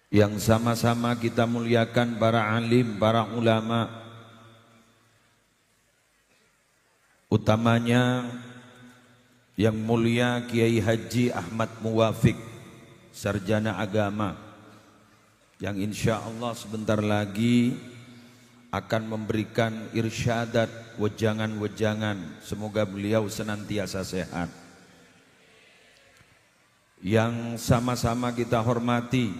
yang sama-sama kita muliakan para alim, para ulama, utamanya yang mulia Kiai Haji Ahmad Muwafiq, sarjana agama, yang insya Allah sebentar lagi akan memberikan irsyadat, wejangan-wejangan. Semoga beliau senantiasa sehat. Yang sama-sama kita hormati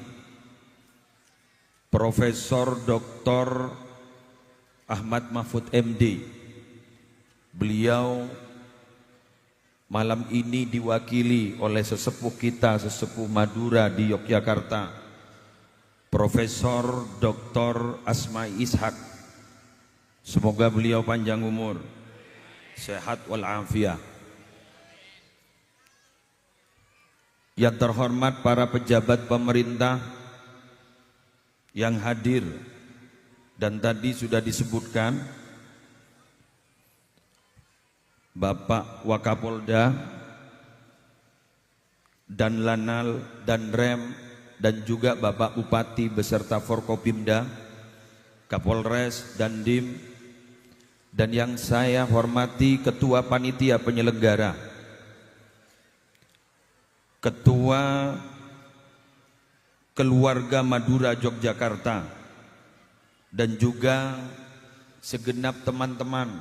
Profesor Dr. Ahmad Mahfud MD. Beliau malam ini diwakili oleh sesepuh kita, sesepuh Madura di Yogyakarta, Profesor Dr. Asma'i Ishak. Semoga beliau panjang umur, sehat walafiat. Yang terhormat para pejabat pemerintah yang hadir dan tadi sudah disebutkan, Bapak Wakapolda, dan Lanal, dan Rem, dan juga Bapak Bupati beserta Forkopimda, Kapolres, dan Dim, dan yang saya hormati Ketua Panitia Penyelenggara, Ketua Keluarga Madura Yogyakarta, dan juga segenap teman-teman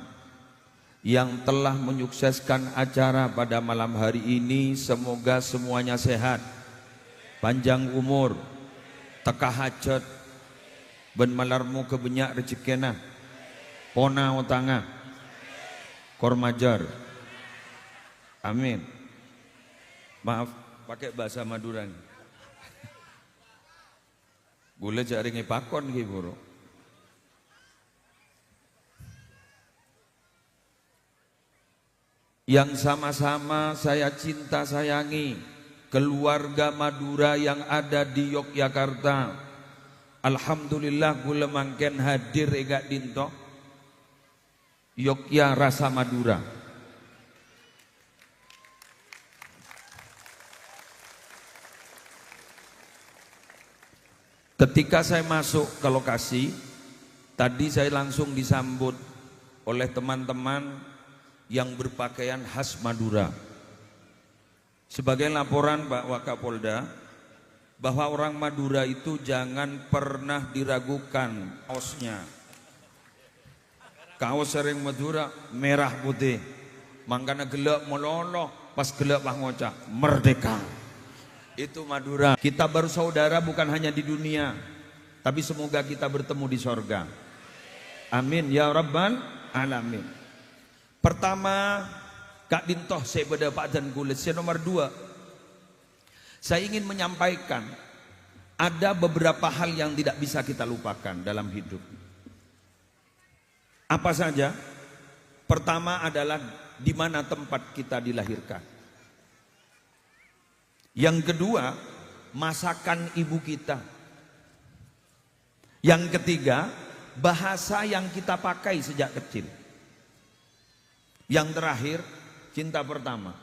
yang telah menyukseskan acara pada malam hari ini. Semoga semuanya sehat, panjang umur, teka hajat, ben malarmu kebenyak rezekina, pona utanga, kormajar, amin. Maaf, pakai bahasa Madura. Gula jaringi pakon ki bro. Yang sama-sama saya cinta sayangi, keluarga Madura yang ada di Yogyakarta. Alhamdulillah gula mangken hadir egak dinto Yogya rasa Madura. Ketika saya masuk ke lokasi, tadi saya langsung disambut oleh teman-teman yang berpakaian khas Madura. Sebagai laporan Pak Wakapolda, bahwa orang Madura itu jangan pernah diragukan kaosnya. Kaos sering Madura merah putih, mangkana gelap meloloh, pas gelap wah ngocak merdeka. Itu Madura. Kita baru saudara bukan hanya di dunia, tapi semoga kita bertemu di sorga. Amin ya rabbal alamin. Pertama, Kak Dintoh saya beda Pak dan Kulit. Nomor 2, saya ingin menyampaikan ada beberapa hal yang tidak bisa kita lupakan dalam hidup. Apa saja? Pertama adalah di mana tempat kita dilahirkan. Yang kedua, masakan ibu kita. Yang ketiga, bahasa yang kita pakai sejak kecil. Yang terakhir, cinta pertama.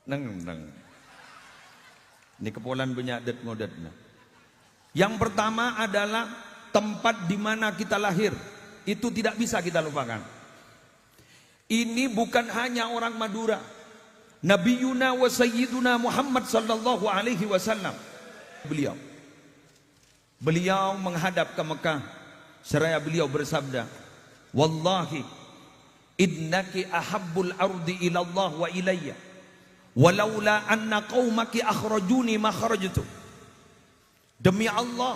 Neng. Ini kepolan banyak det modetna. Yang pertama adalah tempat di mana kita lahir. Itu tidak bisa kita lupakan. Ini bukan hanya orang Madura. Nabiyuna wa sayyiduna Muhammad sallallahu alaihi wasallam. Beliau menghadap ke Mekah. Seraya beliau bersabda, wallahi innaki ahabbul ardi ilallah wa ilayya walaula anna qaumaki akhrajuni ma kharajtu. Demi Allah,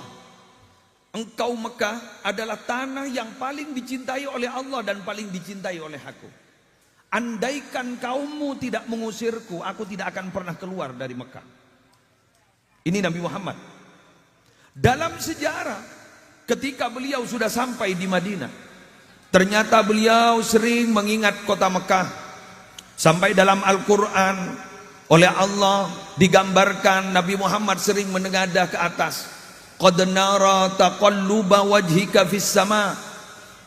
engkau Mekah adalah tanah yang paling dicintai oleh Allah dan paling dicintai oleh aku. Andaikan kaummu tidak mengusirku, aku tidak akan pernah keluar dari Mekah. Ini Nabi Muhammad. Dalam sejarah, ketika beliau sudah sampai di Madinah, ternyata beliau sering mengingat kota Mekah. Sampai dalam Al-Quran oleh Allah digambarkan Nabi Muhammad sering menengadah ke atas. Qad nara taqalluba wajhika fis sama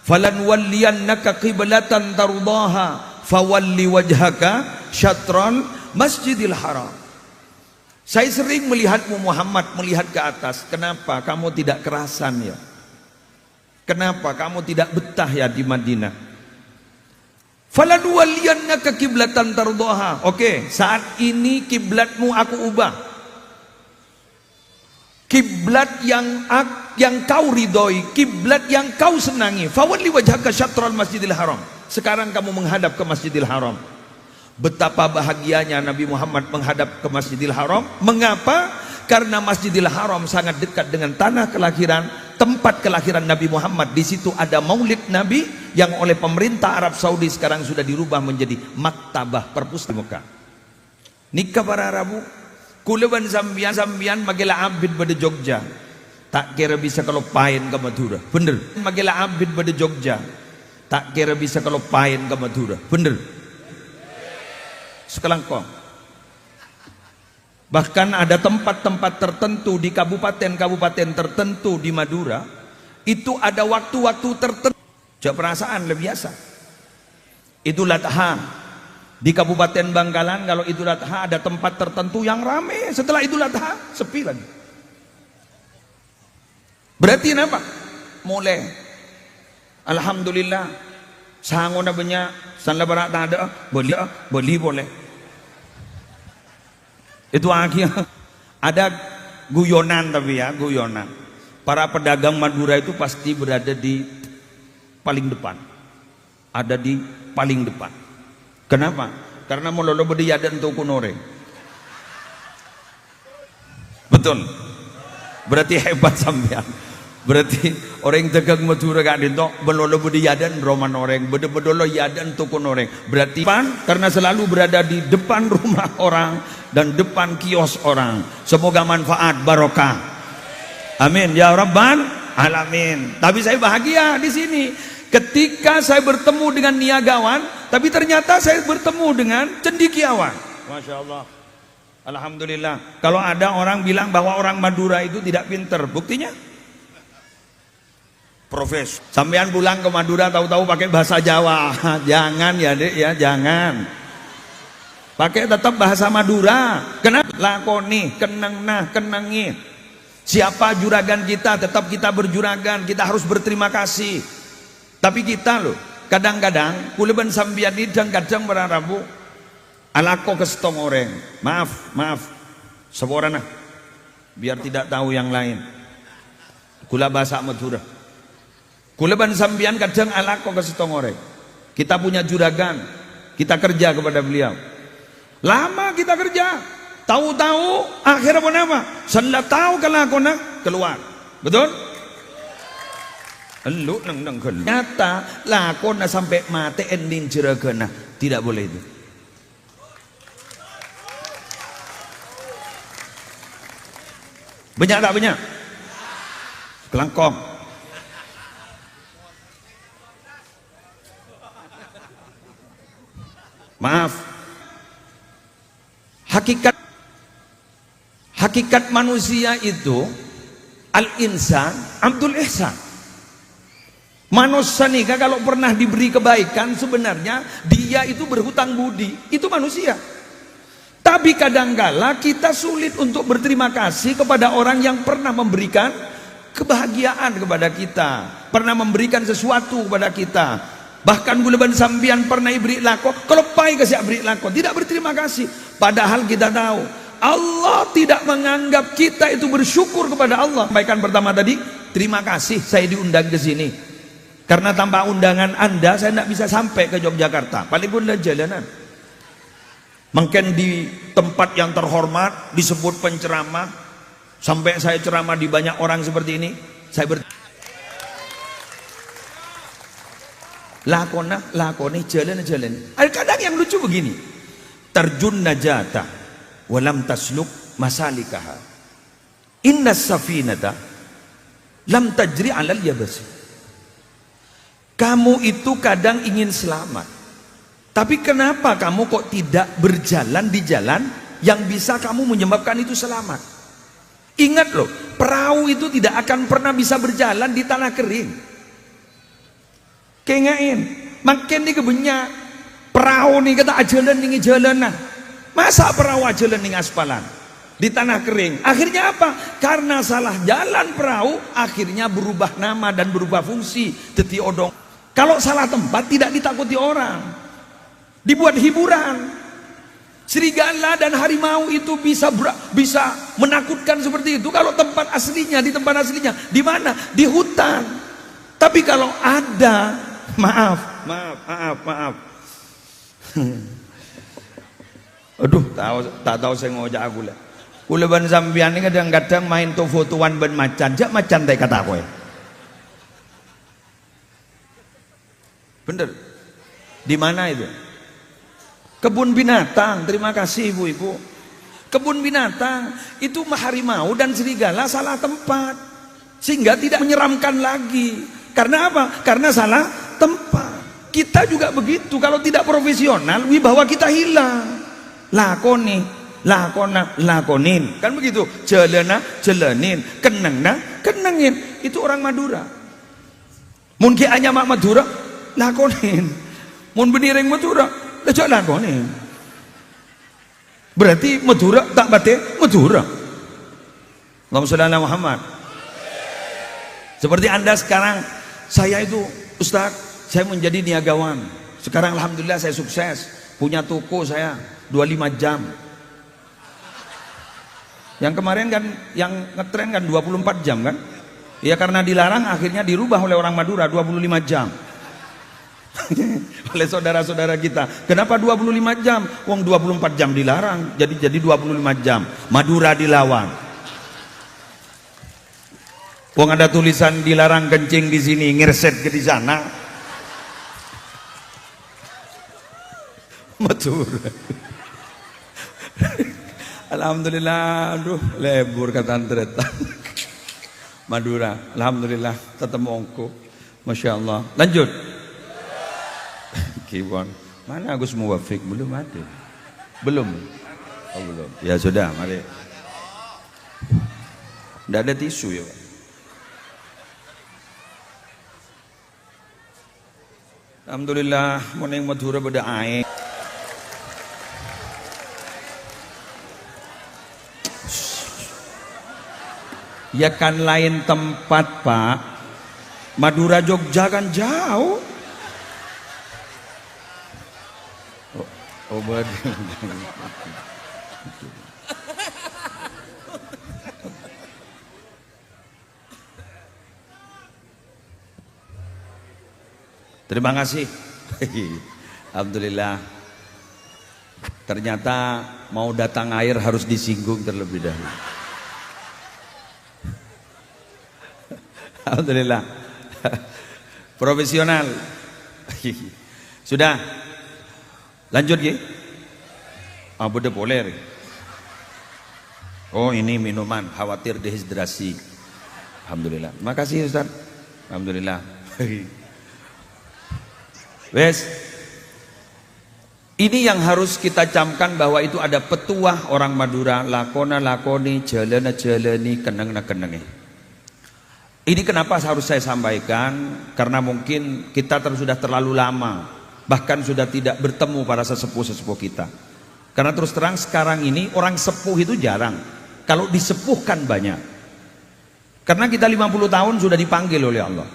falan walliyannaka qiblatan tardaha fawalli wajhaka syatran masjidil haram. Saya sering melihatmu Muhammad, melihat ke atas. Kenapa kamu tidak kerasan ya? Kenapa kamu tidak betah ya di Madinah? Falanuwalliyannaka kiblatan tardoha. Oke, saat ini kiblatmu aku ubah. Kiblat yang kau ridhoi, kiblat yang kau senangi. Fawalli wajhaka syatral Masjidil Haram. Sekarang kamu menghadap ke Masjidil Haram. Betapa bahagianya Nabi Muhammad menghadap ke Masjidil Haram. Mengapa? Karena Masjidil Haram sangat dekat dengan tanah kelahiran, tempat kelahiran Nabi Muhammad. Di situ ada maulid Nabi yang oleh pemerintah Arab Saudi sekarang sudah dirubah menjadi maktabah perpustakaan. Nikah para Arabu, kulaban sambian magila abid pada Jogja. Tak kira bisa kalau pain ke Madura. Bener. Magila abid pada Jogja. Tak kira bisa kalau pain ke Madura. Bener. Sekelangkong. Bahkan ada tempat-tempat tertentu di kabupaten-kabupaten tertentu di Madura, itu ada waktu-waktu tertentu. Coba perasaan lebih biasa. Idul Adha di Kabupaten Bangkalan, kalau Idul Adha ada tempat tertentu yang ramai. Setelah Idul Adha sepi lagi. Berarti apa? Mulai. Alhamdulillah. Sangon banyak, sanla barat tak ada, beli boleh. Itu akhirnya ada guyonan, tapi ya guyonan. Para pedagang Madura itu pasti berada di paling depan. Ada di paling depan. Kenapa? Karena mololo bediya dan tuku noreng. Betul. Berarti hebat sampean. Berarti orang tegang Madura gak dintok belolo budi yadan roman orang bedolo yadan tukun orang. Berarti karena selalu berada di depan rumah orang dan depan kios orang. Semoga manfaat barokah. Amin ya rabbal alamin. Tapi saya bahagia di sini ketika saya bertemu dengan niagawan, tapi ternyata saya bertemu dengan cendekiawan. Masya Allah. Alhamdulillah. Kalau ada orang bilang bahwa orang Madura itu tidak pinter, buktinya Profes, sampean pulang ke Madura tahu-tahu pakai bahasa Jawa. Jangan ya Dek ya, jangan. Pakai tetap bahasa Madura. Kenapa? Lakoni, kenang nah, kenangi. Siapa juragan kita, tetap kita berjuragan. Kita harus berterima kasih. Tapi kita loh, kadang-kadang kuliban sambian dan kadang berarabu alako ke setong orang. Maaf. Seborana. Biar tidak tahu yang lain. Kula bahasa Madura. Kuleban sambian kadang alako ke setongore. Kita punya juragan, kita kerja kepada beliau. Lama kita kerja, tahu-tahu akhirnya pun apa? Senda tahu kelakona keluar, betul? Elu neng nyata lakona sampai mati ending jeragana, tidak boleh itu. Banyak tak banyak? Kelangkong. Maaf. Hakikat manusia itu al-insan Abdul Ihsan. Manusia nih kalau pernah diberi kebaikan sebenarnya dia itu berhutang budi. Itu manusia. Tapi kadangkala kita sulit untuk berterima kasih kepada orang yang pernah memberikan kebahagiaan kepada kita, pernah memberikan sesuatu kepada kita. Bahkan guleban sambian pernah beri lako, kalau pai kasih beri lako, tidak berterima kasih. Padahal kita tahu Allah tidak menganggap kita itu bersyukur kepada Allah. Sampaikan pertama tadi, terima kasih saya diundang ke sini. Karena tanpa undangan Anda saya tidak bisa sampai ke Yogyakarta. Paling pun dalam jalanan. Mungkin di tempat yang terhormat disebut penceramah, sampai saya ceramah di banyak orang seperti ini, saya lakoni jalan. Kadang yang lucu begini, terjun najata walam tasluk masalikaha, inna safinata lam tajri alal yabasi. Kamu itu kadang ingin selamat, tapi kenapa kamu kok tidak berjalan di jalan yang bisa kamu menyebabkan itu selamat? Ingat loh, perahu itu tidak akan pernah bisa berjalan di tanah kering. Kengain, makin di kebenyak perahu nih kata ajalan nih jalan nah. Masa perahu ajalan nih aspalan? di tanah kering. Akhirnya apa? Karena salah jalan perahu, akhirnya berubah nama dan berubah fungsi. Teti odong. Kalau salah tempat tidak ditakuti orang, dibuat hiburan. Serigala dan harimau itu bisa menakutkan seperti itu kalau tempat aslinya, di tempat aslinya di mana? Di hutan. Tapi kalau ada, maaf. Aduh, tak tahu saya ngojak aku lah. Kula ban sampean ini kadang-kadang main to fotoan ben macan, jak macan teh kata kowe. Bener. Di mana itu? Kebun binatang. Terima kasih ibu-ibu. Kebun binatang itu harimau dan serigala salah tempat, sehingga tidak menyeramkan lagi. Karena apa? Karena salah tempat. Kita juga begitu. Kalau tidak profesional, wibawa kita hilang. Lakonin, kan begitu. Jalanin, kenengin. Itu orang Madura. Mun ki anya mak Madura, lakonin. Mun beniring Madura, lejak lakonin. Berarti Madura tak bate Madura. Allahumma sholli ala Muhammad. Seperti Anda sekarang, saya itu Ustaz, saya menjadi niagawan. Sekarang alhamdulillah saya sukses, punya toko saya 25 jam. Yang kemarin kan yang ngetren kan 24 jam kan? Ya karena dilarang akhirnya dirubah oleh orang Madura 25 jam. Oleh saudara-saudara kita. Kenapa 25 jam? Wong 24 jam dilarang, jadi 25 jam. Madura dilawan. Wong ada tulisan dilarang kencing di sini, ngirset ke di sana. Madura. Alhamdulillah, aduh lebur kata antretan. Madura, alhamdulillah tetap mongko. Masya Allah. Lanjut. Kibon. Mana Agus Muwafiq? Belum ada. Belum. Oh belum. Ya sudah, mari. Tidak ada tisu ya Pak. Alhamdulillah, meneng Madura beda air. Ya kan lain tempat Pak. Madura Jogja kan jauh. Oh terima kasih. Alhamdulillah. Ternyata mau datang air harus disinggung terlebih dahulu. Alhamdulillah. Profesional. Sudah. Lanjut ya. Beda boleh. Oh ini minuman, khawatir dehidrasi. Alhamdulillah. Makasih Ustaz. Alhamdulillah. Wes. Ini yang harus kita camkan bahwa itu ada petuah orang Madura, lakoni, jalani, keneng. Ini kenapa harus saya sampaikan? Karena mungkin kita sudah terlalu lama, bahkan sudah tidak bertemu para sesepuh-sesepuh kita. Karena terus terang sekarang ini orang sepuh itu jarang. Kalau disepuhkan banyak. Karena kita 50 tahun sudah dipanggil oleh Allah.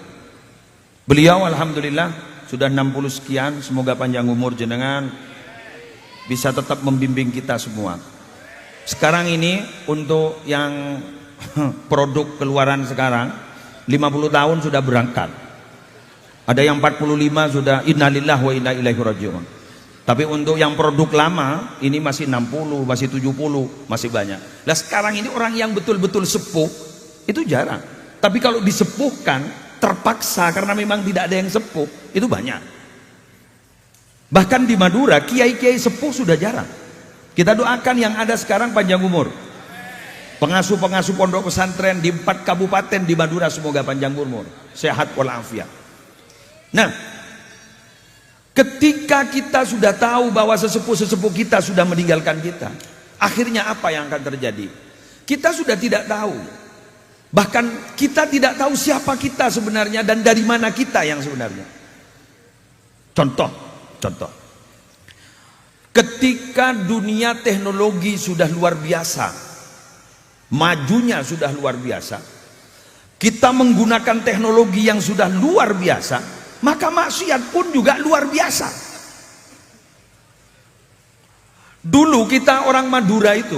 Beliau alhamdulillah sudah 60 sekian, semoga panjang umur jenengan bisa tetap membimbing kita semua. Sekarang ini untuk yang produk keluaran sekarang 50 tahun sudah berangkat. Ada yang 45 sudah innalillahi wa inna ilaihi rajiun. Tapi untuk yang produk lama ini masih 60, masih 70, masih banyak. Nah sekarang ini orang yang betul-betul sepuh itu jarang. Tapi kalau disepuhkan terpaksa karena memang tidak ada yang sepuh itu banyak. Bahkan di Madura kiai-kiai sepuh sudah jarang. Kita doakan yang ada sekarang panjang umur. Pengasuh-pengasuh pondok pesantren di 4 kabupaten di Madura semoga panjang umur, sehat walafiat. Nah, ketika kita sudah tahu bahwa sesepuh-sesepuh kita sudah meninggalkan kita, akhirnya apa yang akan terjadi? Kita sudah tidak tahu. Bahkan kita tidak tahu siapa kita sebenarnya dan dari mana kita yang sebenarnya. Contoh. Ketika dunia teknologi sudah luar biasa, majunya sudah luar biasa, kita menggunakan teknologi yang sudah luar biasa, maka maksiat pun juga luar biasa. Dulu kita orang Madura itu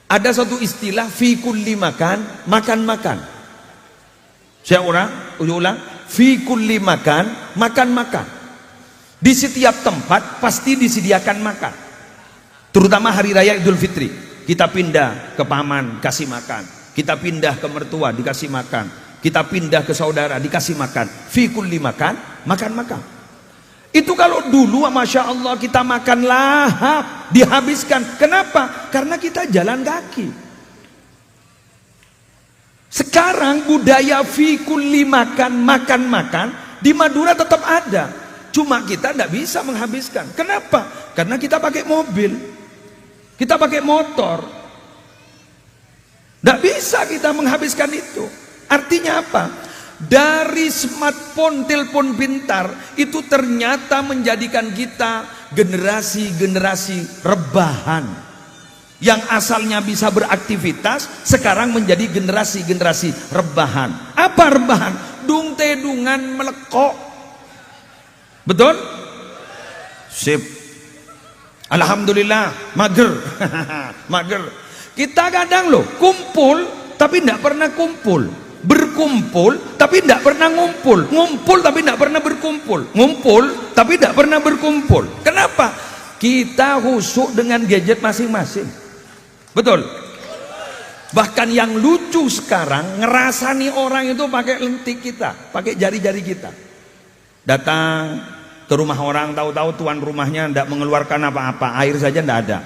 ada satu istilah fi kulli makan, makan-makan. Saya ulang, fi kulli makan, makan-makan. Di setiap tempat pasti disediakan makan. Terutama hari raya Idul Fitri. Kita pindah ke paman, kasih makan. Kita pindah ke mertua, dikasih makan. Kita pindah ke saudara, dikasih makan. Fi kulli makan, makan-makan. Itu kalau dulu, Masya Allah, kita makan lahap, dihabiskan. Kenapa? Karena kita jalan kaki. Sekarang budaya fi kulli makan, makan-makan di Madura tetap ada. Cuma kita tidak bisa menghabiskan. Kenapa? Karena kita pakai mobil. Kita pakai motor. Tidak bisa kita menghabiskan itu. Artinya apa? Dari smartphone, telepon pintar, itu ternyata menjadikan kita generasi-generasi rebahan. Yang asalnya bisa beraktivitas, sekarang menjadi generasi-generasi rebahan. Apa rebahan? Dung-tedungan melekok. Betul? Sip. Alhamdulillah, mager. Mager. Kita kadang loh kumpul tapi tidak pernah kumpul, berkumpul tapi tidak pernah ngumpul, ngumpul tapi tidak pernah berkumpul, ngumpul tapi tidak pernah berkumpul. Kenapa? Kita khusyuk dengan gadget masing-masing. Betul? Bahkan yang lucu sekarang, ngerasani orang itu pakai lentik kita, pakai jari-jari kita. Datang ke rumah orang, tahu-tahu tuan rumahnya tidak mengeluarkan apa-apa, air saja tidak ada.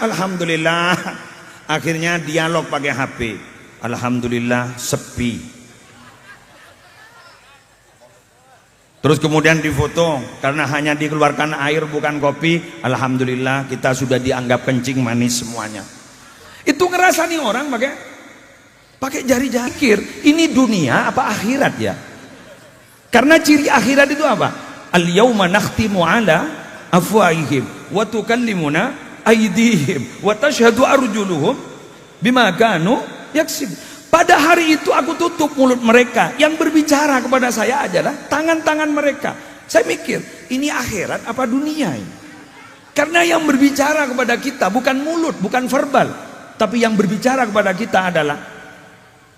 Alhamdulillah, akhirnya dialog pakai HP. Alhamdulillah sepi. Terus kemudian difoto, karena hanya dikeluarkan air bukan kopi. Alhamdulillah kita sudah dianggap kencing manis semuanya. Itu ngerasani orang pakai jari-jari. Ini dunia apa akhirat ya? Karena ciri akhirat itu apa? Al-yauma nakhtimu ala afwaihim wa tukallimuna aydihim wa tashhadu arjuluhum bima kanu yaksib. Pada hari itu aku tutup mulut mereka. Yang berbicara kepada saya adalah tangan-tangan mereka. Saya mikir, ini akhirat apa dunia ini? Karena yang berbicara kepada kita bukan mulut, bukan verbal, tapi yang berbicara kepada kita adalah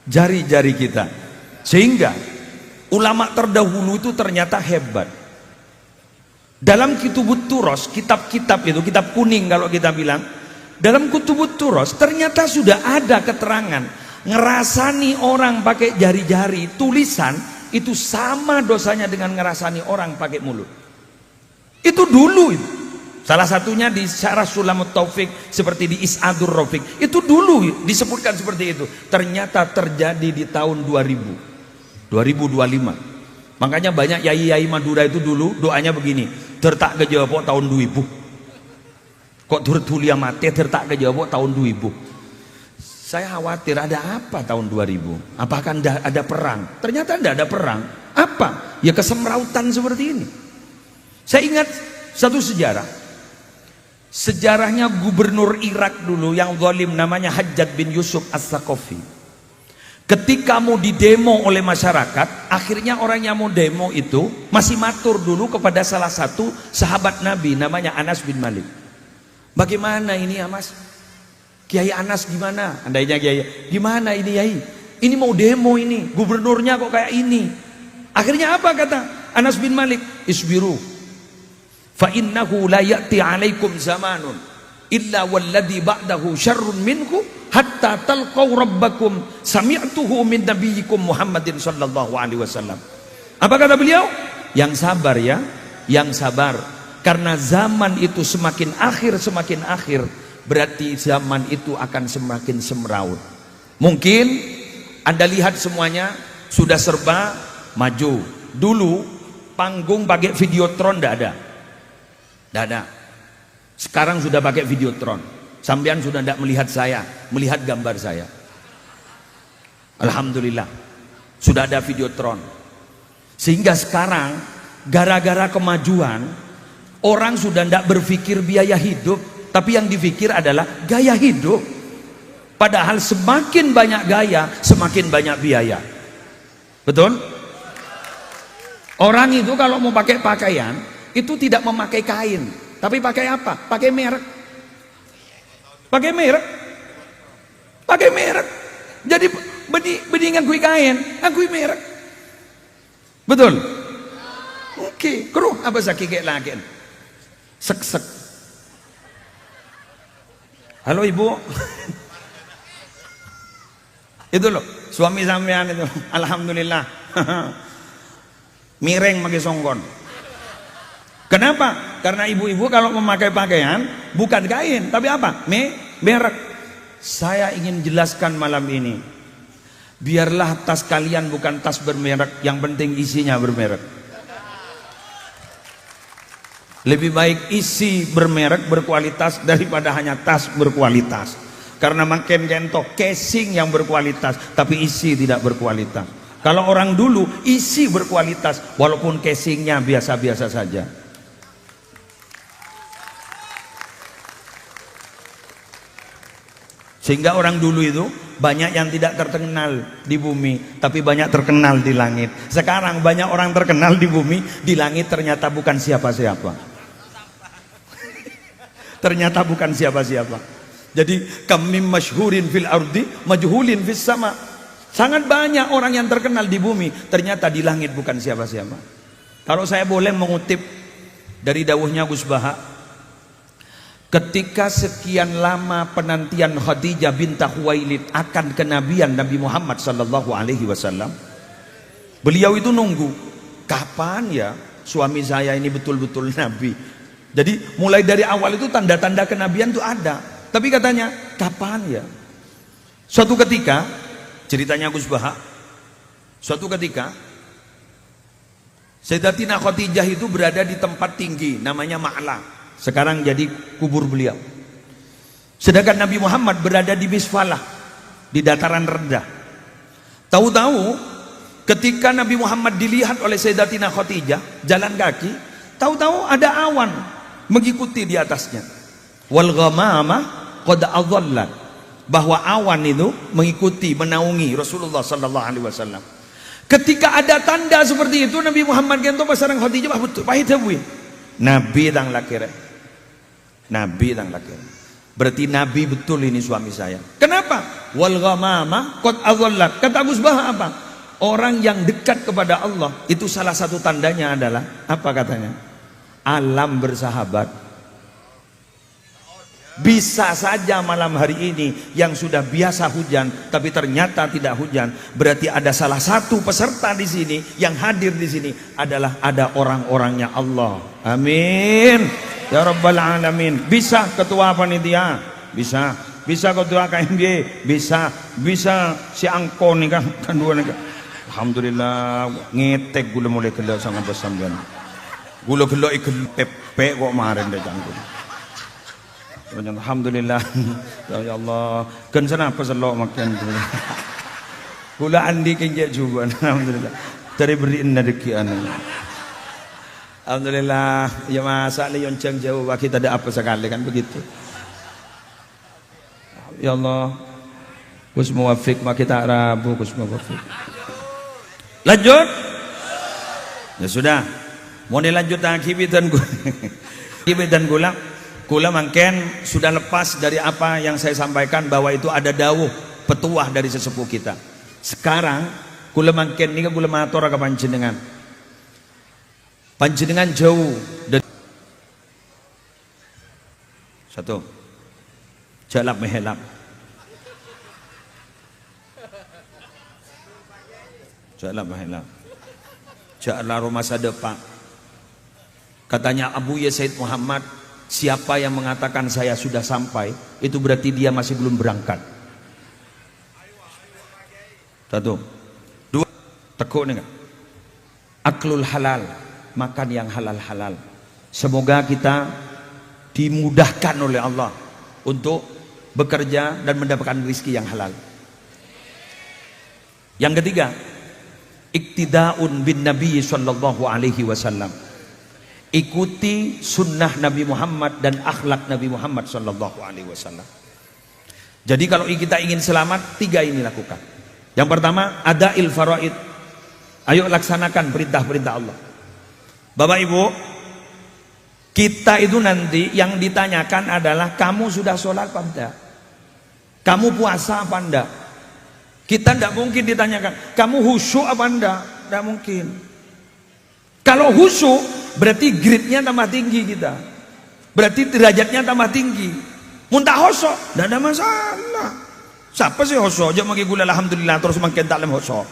jari-jari kita. Sehingga ulama terdahulu itu ternyata hebat. Dalam Kutubut Turos, kitab-kitab itu, kitab kuning kalau kita bilang, dalam Kutubut Turos ternyata sudah ada keterangan ngerasani orang pakai jari-jari tulisan itu sama dosanya dengan ngerasani orang pakai mulut. Itu dulu itu. Salah satunya di Syarah Sulamut Taufik, seperti di Is'adur Rafiq. Itu dulu disebutkan seperti itu. Ternyata terjadi di tahun 2025. Makanya banyak yai-yai Madura itu dulu doanya begini, tertak ke Jawa tahun 2000. Kok turut tulia mati tertak ke Jawa tahun 2000. Saya khawatir ada apa tahun 2000? Apakah ada perang? Ternyata tidak ada perang. Apa? Ya kesemrautan seperti ini. Saya ingat satu sejarah. Sejarahnya gubernur Irak dulu yang zalim namanya Hajjaj bin Yusuf As-Saqafi. Ketika mau didemo oleh masyarakat, akhirnya orang yang mau demo itu masih matur dulu kepada salah satu sahabat Nabi namanya Anas bin Malik. Bagaimana ini ya Mas? Kiai Anas gimana? Andainya Kiai, gimana ini Yai? Ini mau demo ini, gubernurnya kok kayak ini. Akhirnya apa kata Anas bin Malik? Isbiru. Fa innahu la ya'ti 'alaikum zamanun illa walladhi ba'dahu syarrun minhu hatta talqaw rabbakum sami'tuhu min nabiyyikum Muhammadin sallallahu alaihi wasallam. Apa kata beliau? Yang sabar ya, yang sabar. Karena zaman itu semakin akhir, berarti zaman itu akan semakin semraut. Mungkin Anda lihat semuanya sudah serba maju. Dulu panggung pakai videotron tidak ada. Tidak ada. Sekarang sudah pakai videotron. Sampean sudah tidak melihat saya, melihat gambar saya. Alhamdulillah sudah ada videotron. Sehingga sekarang gara-gara kemajuan, orang sudah tidak berpikir biaya hidup. Tapi yang dipikir adalah gaya hidup. Padahal semakin banyak gaya, semakin banyak biaya. Betul? Orang itu kalau mau pakai pakaian, itu tidak memakai kain, tapi pakai apa? Pakai merek. Pakai merek. Pakai merek. Jadi bedingan kui kain, kui merek. Betul? Oke, keruh apa sakit kayak lagi? Sek-sek. Halo ibu. Itu loh, suami sampean itu. Alhamdulillah. Miring pakai songkon. Kenapa? Karena ibu-ibu kalau memakai pakaian bukan kain, tapi apa? Merek. Saya ingin jelaskan malam ini. Biarlah tas kalian bukan tas bermerek, yang penting isinya bermerek. Lebih baik isi bermerek berkualitas daripada hanya tas berkualitas. Karena makin kentok casing yang berkualitas tapi isi tidak berkualitas. Kalau orang dulu isi berkualitas walaupun casingnya biasa-biasa saja. Sehingga orang dulu itu banyak yang tidak terkenal di bumi tapi banyak terkenal di langit. Sekarang banyak orang terkenal di bumi, di langit ternyata bukan siapa-siapa. Ternyata bukan siapa-siapa. Jadi kami masyhurin fil ardi majhulin fis sama. Sangat banyak orang yang terkenal di bumi, ternyata di langit bukan siapa-siapa. Kalau saya boleh mengutip dari dawuhnya Gus Baha, ketika sekian lama penantian Khadijah bintah Khuwailid akan kenabian Nabi Muhammad sallallahu alaihi wasallam, beliau itu nunggu kapan ya suami saya ini betul-betul nabi. Jadi mulai dari awal itu tanda-tanda kenabian itu ada, tapi katanya kapan ya? Suatu ketika, ceritanya Gus Baha, suatu ketika Sayyidatina Khadijah itu berada di tempat tinggi namanya Ma'la, sekarang jadi kubur beliau. Sedangkan Nabi Muhammad berada di Misfalah, di dataran rendah. Tahu-tahu ketika Nabi Muhammad dilihat oleh Sayyidatina Khadijah jalan kaki, tahu-tahu ada awan mengikuti di atasnya. Wal ghamama qad adhallat, bahwa awan itu mengikuti, menaungi Rasulullah sallallahu alaihi wasallam. Ketika ada tanda seperti itu, Nabi Muhammad gento pasarang Khadijah betul pahit habui. Nabi tang lakir. Nabi tang lakir. Berarti Nabi betul ini suami saya. Kenapa? Wal ghamama qad adhallat. Kata Gus Baha apa? Orang yang dekat kepada Allah itu salah satu tandanya adalah apa katanya? Alam bersahabat. Bisa saja malam hari ini yang sudah biasa hujan tapi ternyata tidak hujan, berarti ada salah satu peserta di sini yang hadir di sini adalah ada orang-orangnya Allah. Amin ya rabbal alamin. Bisa ketua panitia, bisa ketua KMB, bisa si angko nih kan dua nih kan. Alhamdulillah ngetek gula mulai kelak sangat besamkan. Gula gelo ikut pepe kok kemarin deh jangkut. Alhamdulillah. Ya Allah. Kan kenapa selok makan. Gula andi kenjak juga. Alhamdulillah. Dari beriin rezeki anu. Alhamdulillah. Ya masa leon ceng jauh kita ada apa sekali kan begitu. Ya Allah. Gus muwafiq kita Rabu Gus muwafiq. Lanjut. Ya sudah. Mau dilanjut kibitan gula kula mangken sudah lepas dari apa yang saya sampaikan bahwa itu ada dawuh petuah dari sesepuh kita. Sekarang kula mangken nika kula matur ka panjenengan. Panjenengan jauh dari satu jalap mehelap. Jalap mehelap. Ja'ala masa depan. Katanya Abu Said Muhammad, siapa yang mengatakan saya sudah sampai, itu berarti dia masih belum berangkat. Satu. Dua. Tekuk nih. Aklul halal, makan yang halal-halal. Semoga kita dimudahkan oleh Allah untuk bekerja dan mendapatkan rezeki yang halal. Yang ketiga, iktida'un bin Nabi sallallahu alaihi wasallam. ikuti sunnah Nabi Muhammad dan akhlak Nabi Muhammad sallallahu alaihi wasallam. Jadi kalau kita ingin selamat, 3 ini lakukan. Yang pertama, adail faraid. Ayo laksanakan perintah-perintah Allah. Bapak Ibu, kita itu nanti yang ditanyakan adalah kamu sudah sholat apa enggak? Kamu puasa apa enggak? Kita tidak mungkin ditanyakan kamu khusyuk apa enggak? Tidak mungkin. Kalau khusyuk berarti grade-nya tambah tinggi kita. Berarti derajatnya tambah tinggi. Muntah khusyuk, tidak ada masalah. Siapa sih khusyuk? Jangan magi gula alhamdulillah terus makin tak lem khusyuk.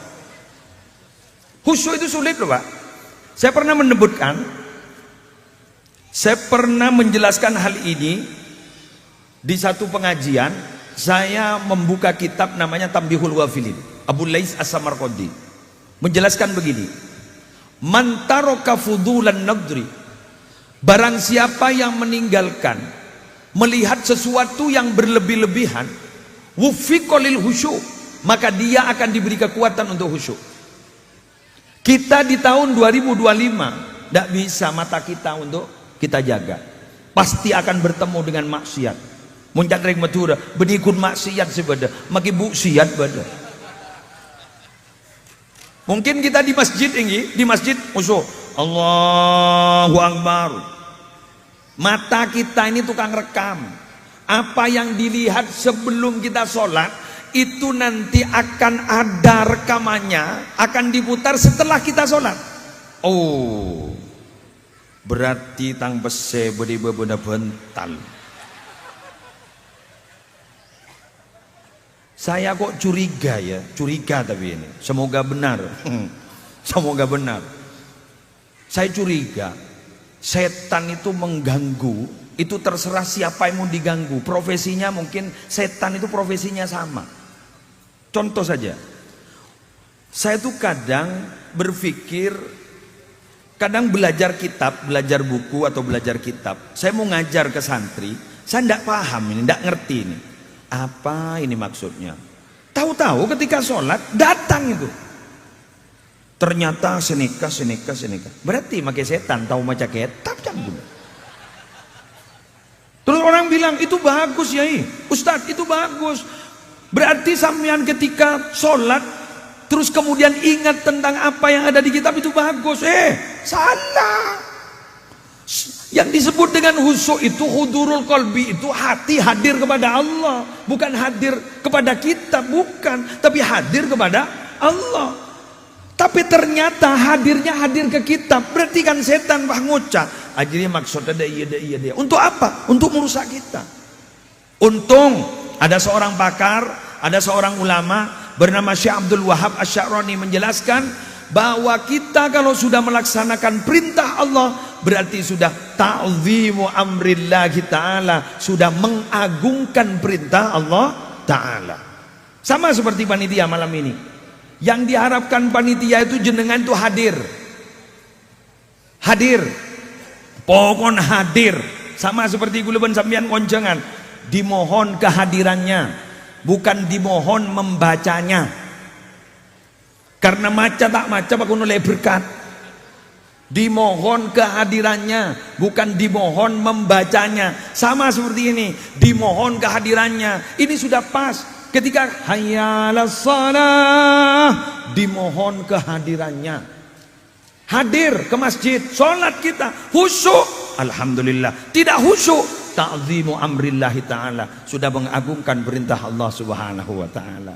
Khusyuk itu sulit loh Pak. Saya pernah menyebutkan, saya pernah menjelaskan hal ini di satu pengajian. Saya membuka kitab namanya Tambihul Ghafilin, Abu Lais As-Samarqandi, menjelaskan begini: man taraka fudulan nadri, barang siapa yang meninggalkan melihat sesuatu yang berlebih-lebihan, wufiqa lil khusyuk, maka dia akan diberi kekuatan untuk khusyuk. Kita di tahun 2025 tidak bisa mata kita untuk kita jaga, pasti akan bertemu dengan maksiat. Muncat reng matura benikun maksiat sebada maki buksiat bada. Mungkin kita di masjid ini, di masjid musuh Allahu Akbar, mata kita ini tukang rekam. Apa yang dilihat sebelum kita sholat itu nanti akan ada rekamannya, akan diputar setelah kita sholat. Oh, berarti tang bese beri bebenah bental. Saya kok curiga ya, curiga tapi ini. Semoga benar. Semoga benar. Saya curiga setan itu mengganggu, itu terserah siapa yang mau diganggu. Profesinya mungkin setan itu profesinya sama. Contoh saja. Saya tuh kadang berpikir, kadang belajar kitab, belajar buku atau belajar kitab. Saya mau ngajar ke santri, saya tidak paham ini, tidak ngerti ini. Apa ini maksudnya? Tahu-tahu ketika sholat datang itu. Ternyata senika. Berarti makai setan tahu maca kitab jangan. Terus orang bilang itu bagus ya, Ustadz itu bagus. Berarti sampean ketika sholat terus kemudian ingat tentang apa yang ada di kitab itu bagus. Salah. Yang disebut dengan khusyuk itu hudurul qalbi, itu hati hadir kepada Allah, bukan hadir kepada kitab, bukan, tapi hadir kepada Allah. Tapi ternyata hadirnya hadir ke kitab, berarti kan setan bah ngucap. Akhirnya maksudnya iya. Untuk apa? Untuk merusak kita. Untung ada seorang pakar, ada seorang ulama bernama Syekh Abdul Wahab Asy-Sya'rani menjelaskan bahwa kita kalau sudah melaksanakan perintah Allah berarti sudah ta'zimu amrillahi ta'ala, sudah mengagungkan perintah Allah ta'ala. Sama seperti panitia malam ini. Yang diharapkan panitia itu jenengan itu hadir. Pokon hadir. Sama seperti guleban sampean konjangan, dimohon kehadirannya, bukan dimohon membacanya. Karena maca tak maca aku nolai berkat. Dimohon kehadirannya, bukan dimohon membacanya. Sama seperti ini, dimohon kehadirannya. Ini sudah pas. Ketika hayya 'alas shalah, dimohon kehadirannya. Hadir ke masjid, sholat kita khusyuk, alhamdulillah. Tidak khusyuk, ta'zimu amrillahi ta'ala, sudah mengagungkan perintah Allah subhanahu wa ta'ala.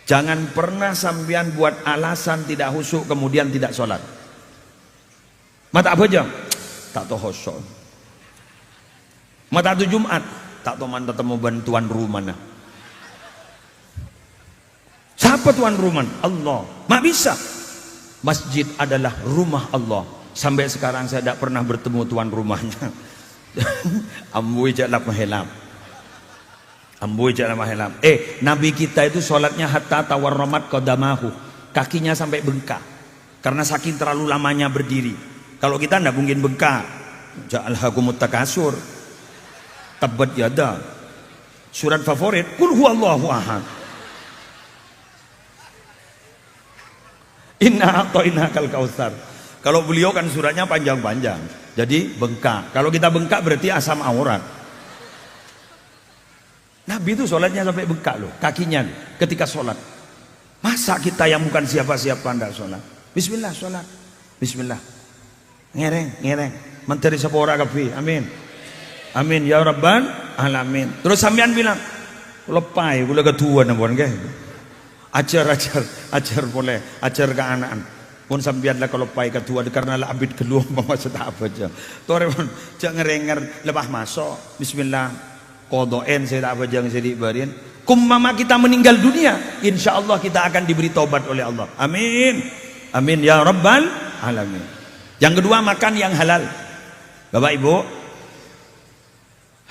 Jangan pernah sampean buat alasan tidak khusyuk kemudian tidak sholat. Mata apa aja? Tak tahu khusyuk. Mata tu Jumat, tak tahu mana temu bantuan rumah. Siapa tuan rumah? Allah. Mak bisa. Masjid adalah rumah Allah. Sampai sekarang saya tidak pernah bertemu tuan rumahnya. Amboi jalap mahelam. Nabi kita itu sholatnya hatta tawarramat qadamahu, kakinya sampai bengkak karena saking terlalu lamanya berdiri. Kalau kita tidak mungkin bengkak. Ja'alhakumut takasur, tabbat yada, surat favorit qul huwallahu ahad, inna a'tainakal kautsar. Kalau beliau kan suratnya panjang-panjang, Jadi bengkak. Kalau kita bengkak berarti asam aurat. Nabi itu sholatnya sampai bengkak loh, kakinya loh, ketika sholat. Masa kita yang bukan siapa-siapa ndak sholat? Bismillah sholat. Bismillah. Ngereng. Menteri sepora kafi. Amin. Amin ya Rabbal alamin. Terus sampean bilang, lepai kula ketuan ampun nggih. Ajar boleh, ajar ke anak. Pun sampean lah kalau pai ketua karena lah abid keluar maksud apa aja. Tore pun jangan ngerenger lepas masuk. Bismillah. Kodoen saya tak apa jangan saya dibarin. Mama kita meninggal dunia, insya Allah kita akan diberi taubat oleh Allah. Amin. Amin ya Rabbal alamin. Yang kedua, makan yang halal. Bapak Ibu,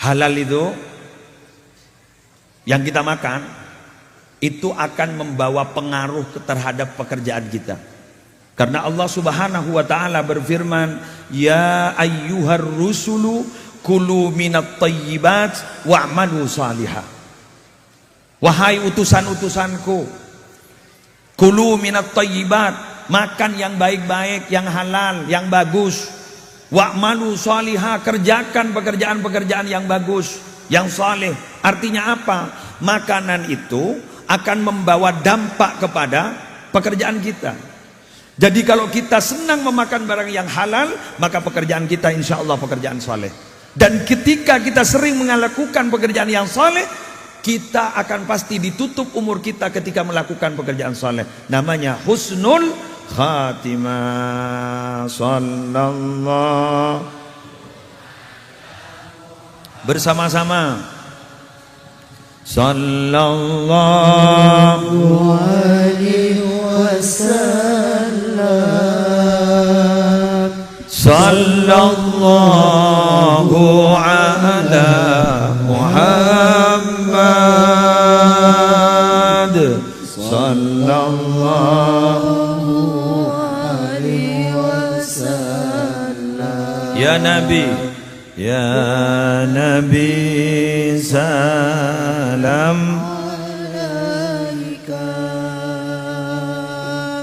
halal itu yang kita makan itu akan membawa pengaruh terhadap pekerjaan kita. Karena Allah Subhanahu wa taala berfirman, "Ya ayyuhar rusulu kulu minat thayyibat wa'malu salihah." Wahai utusan-utusanku, kulu minat thayyibat, makan yang baik-baik, yang halal, yang bagus. Wa'malu salihah, kerjakan pekerjaan-pekerjaan yang bagus, yang saleh. Artinya apa? Makanan itu akan membawa dampak kepada pekerjaan kita. Jadi kalau kita senang memakan barang yang halal, maka pekerjaan kita insya Allah pekerjaan saleh. Dan ketika kita sering melakukan pekerjaan yang saleh, kita akan pasti ditutup umur kita ketika melakukan pekerjaan saleh. Namanya husnul khatimah. Sallallahu. Bersama-sama. Sallallahu alaihi wasallam. Sallallahu ala Muhammad. Sallallahu alaihi wasallam. Ya Nabi, ya Nabi, salam alaika.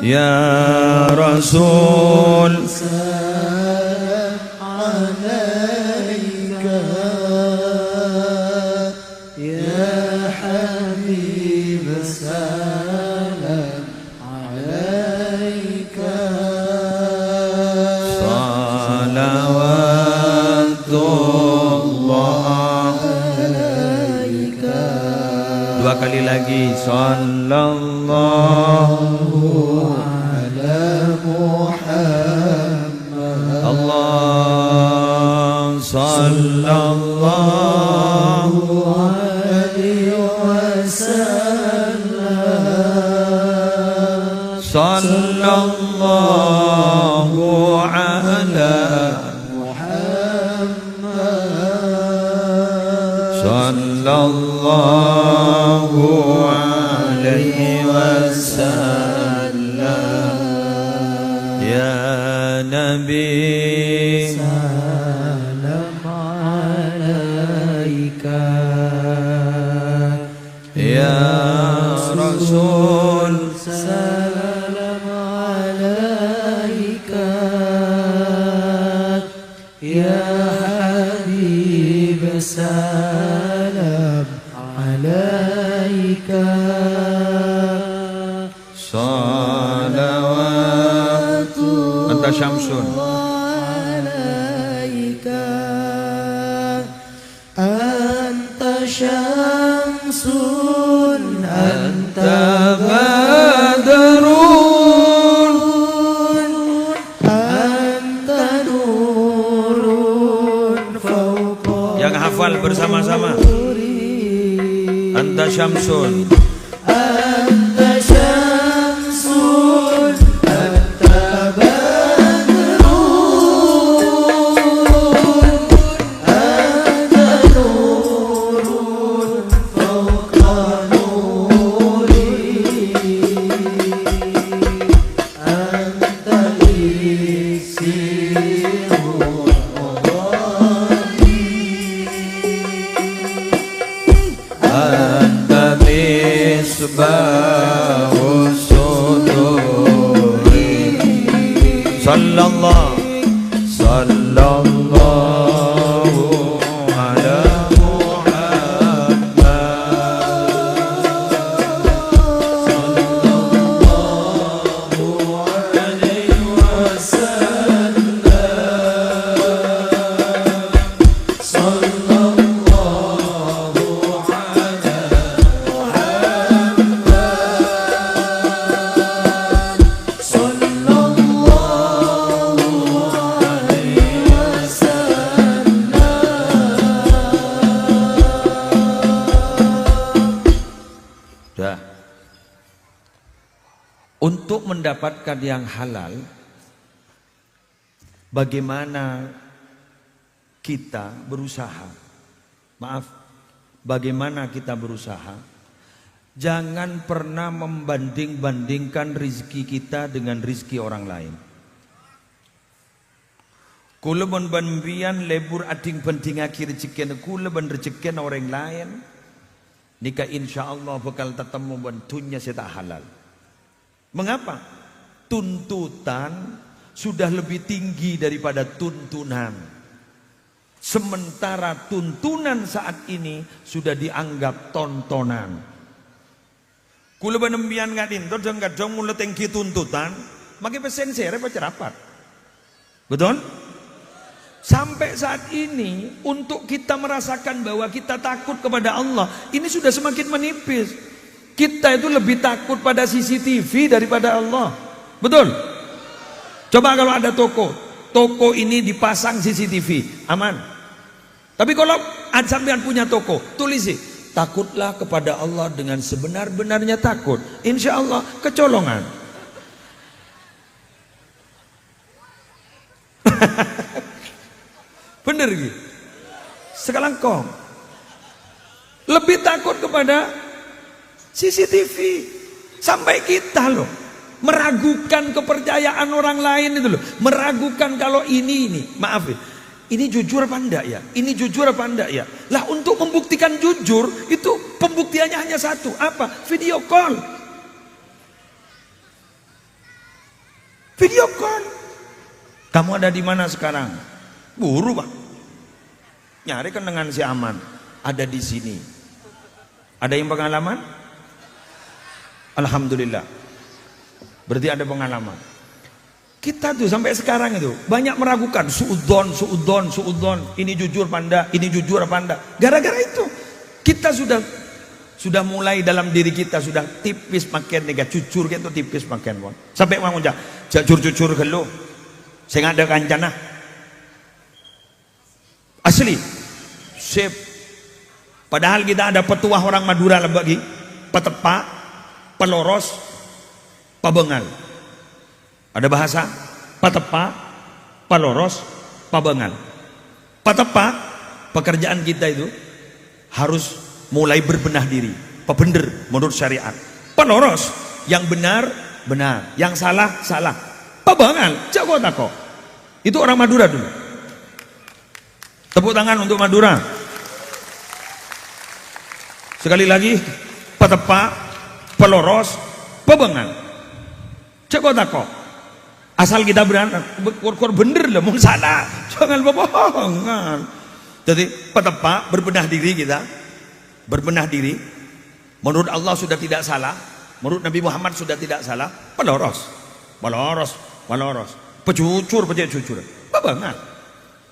Ya Rasul, salam alaika. Ya Habib, salam alaika. Salawatullah alaika. Dua kali lagi. Sallallahu ala Muhammad. Allah sallallahu alaihi wasallam. Sallallahu ala Muhammad. Sallallahu alaihi wasallam. Ya Nabi, salam alaika. Ya Rasul, salam alaika. Ya Habib, salam alaika. Salawatu anta syamsun alaika. Anta syamsun anta badrun anta nurun fawqa. Yang hafal bersama-sama. Anta syamsun, anta syamsun, anta badrun, anta nurun fawqa nuri, anta lisirul anta sallallahu ala Untuk mendapatkan yang halal, bagaimana kita berusaha? Maaf, bagaimana kita berusaha? Jangan pernah membanding-bandingkan rizki kita dengan rizki orang lain. Kula bon banbian lebur ading banding akhir rezekian kula ban rezekian orang lain. Nika insyaallah bakal ketemu bantunya seta halal. Mengapa? Tuntutan sudah lebih tinggi daripada tuntunan. Sementara tuntunan saat ini sudah dianggap tontonan. Kula benembian ngadin, todong kadang mulut tinggi tuntutan, makin pesen sere baca rapat. Betul? Sampai saat ini untuk kita merasakan bahwa kita takut kepada Allah, ini sudah semakin menipis. Kita itu lebih takut pada CCTV daripada Allah. Betul? Coba kalau ada toko ini dipasang CCTV, aman. Tapi kalau sampean punya toko, tulis sih, takutlah kepada Allah dengan sebenar-benarnya takut. Insya Allah kecolongan. Bener gitu. Sekarang kong lebih takut kepada CCTV. Sampai kita loh meragukan kepercayaan orang lain itu loh, meragukan kalau ini maaf ya, ini jujur apa enggak ya, ini jujur apa enggak ya. Lah untuk membuktikan jujur itu pembuktiannya hanya satu, apa? Video call. Video call. Kamu ada di mana sekarang? Buru pak, nyari kan dengan si aman. Ada di sini. Ada yang pengalaman? Alhamdulillah. Berarti ada pengalaman. Kita tuh sampai sekarang itu banyak meragukan suudon. Ini jujur panda, ini jujur apa anda? Gara-gara itu kita sudah mulai dalam diri kita sudah tipis makin nega jujur gitu tipis makin bon. Sampai mau jujur gelo. Saya ada kancana. Asli. Sip. Padahal kita ada petuah orang Madura lagi, petepa, peloros, pabengal. Ada bahasa patepa, peloros, pabengal. Patepa, pekerjaan kita itu harus mulai berbenah diri, bener menurut syariat. Peloros, yang benar, yang salah. Pabengal, jago tako. Itu orang Madura dulu. Tepuk tangan untuk Madura. Sekali lagi, patepa, peloros, pabengal. Ceko tako. Asal kita benar, bener lah, mau salah. Jangan bohongan. Jadi patepa berbenah diri kita, berbenah diri. Menurut Allah sudah tidak salah, menurut Nabi Muhammad sudah tidak salah. Peloros, pejujur, pabengal.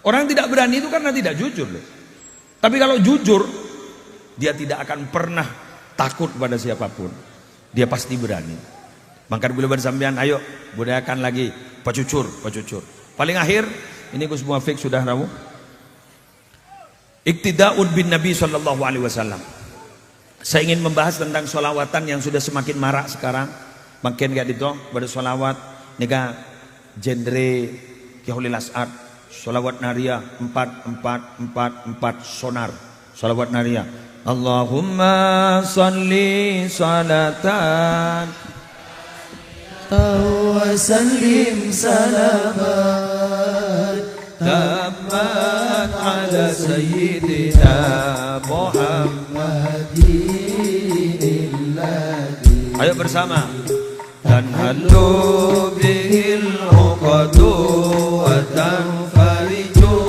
Orang tidak berani itu karena tidak jujur loh. Tapi kalau jujur, dia tidak akan pernah takut pada siapapun. Dia pasti berani. Maka bila bersambian, ayo budayakan lagi pejujur. Paling akhir, ini Gus Muafiq sudah rawu. Iktida'un bin Nabi sallallahu alaihi wasallam. Saya ingin membahas tentang sholawatan yang sudah semakin marak sekarang. Makin gak itu pada sholawat nika genre Kiholil As'ad. Sholawat Nariyah 4 sonar. Sholawat Nariyah. Allahumma salli salatan wa sallim salaman tamman ala sayyidina Muhammadin. Ayo bersama. Tanhallu bihil uqadu wa tanfariju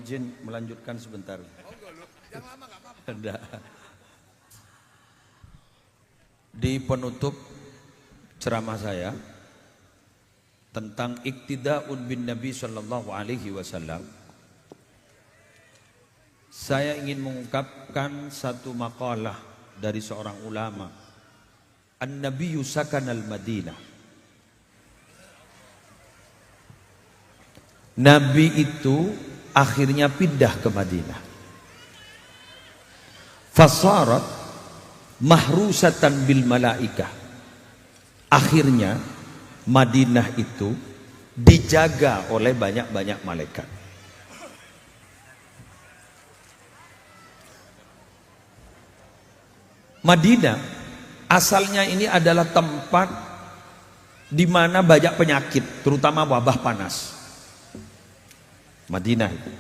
izin melanjutkan sebentar. Ada. Di penutup ceramah saya tentang iktida'un bin Nabi sallallahu alaihi wasallam, saya ingin mengungkapkan satu makalah dari seorang ulama. An-Nabiyyu sakanal Madinah. Nabi itu akhirnya pindah ke Madinah. Fasarat mahrusatan bil malaikah. Akhirnya Madinah itu dijaga oleh banyak-banyak malaikat. Madinah asalnya ini adalah tempat di mana banyak penyakit, terutama wabah panas. Madinah itu.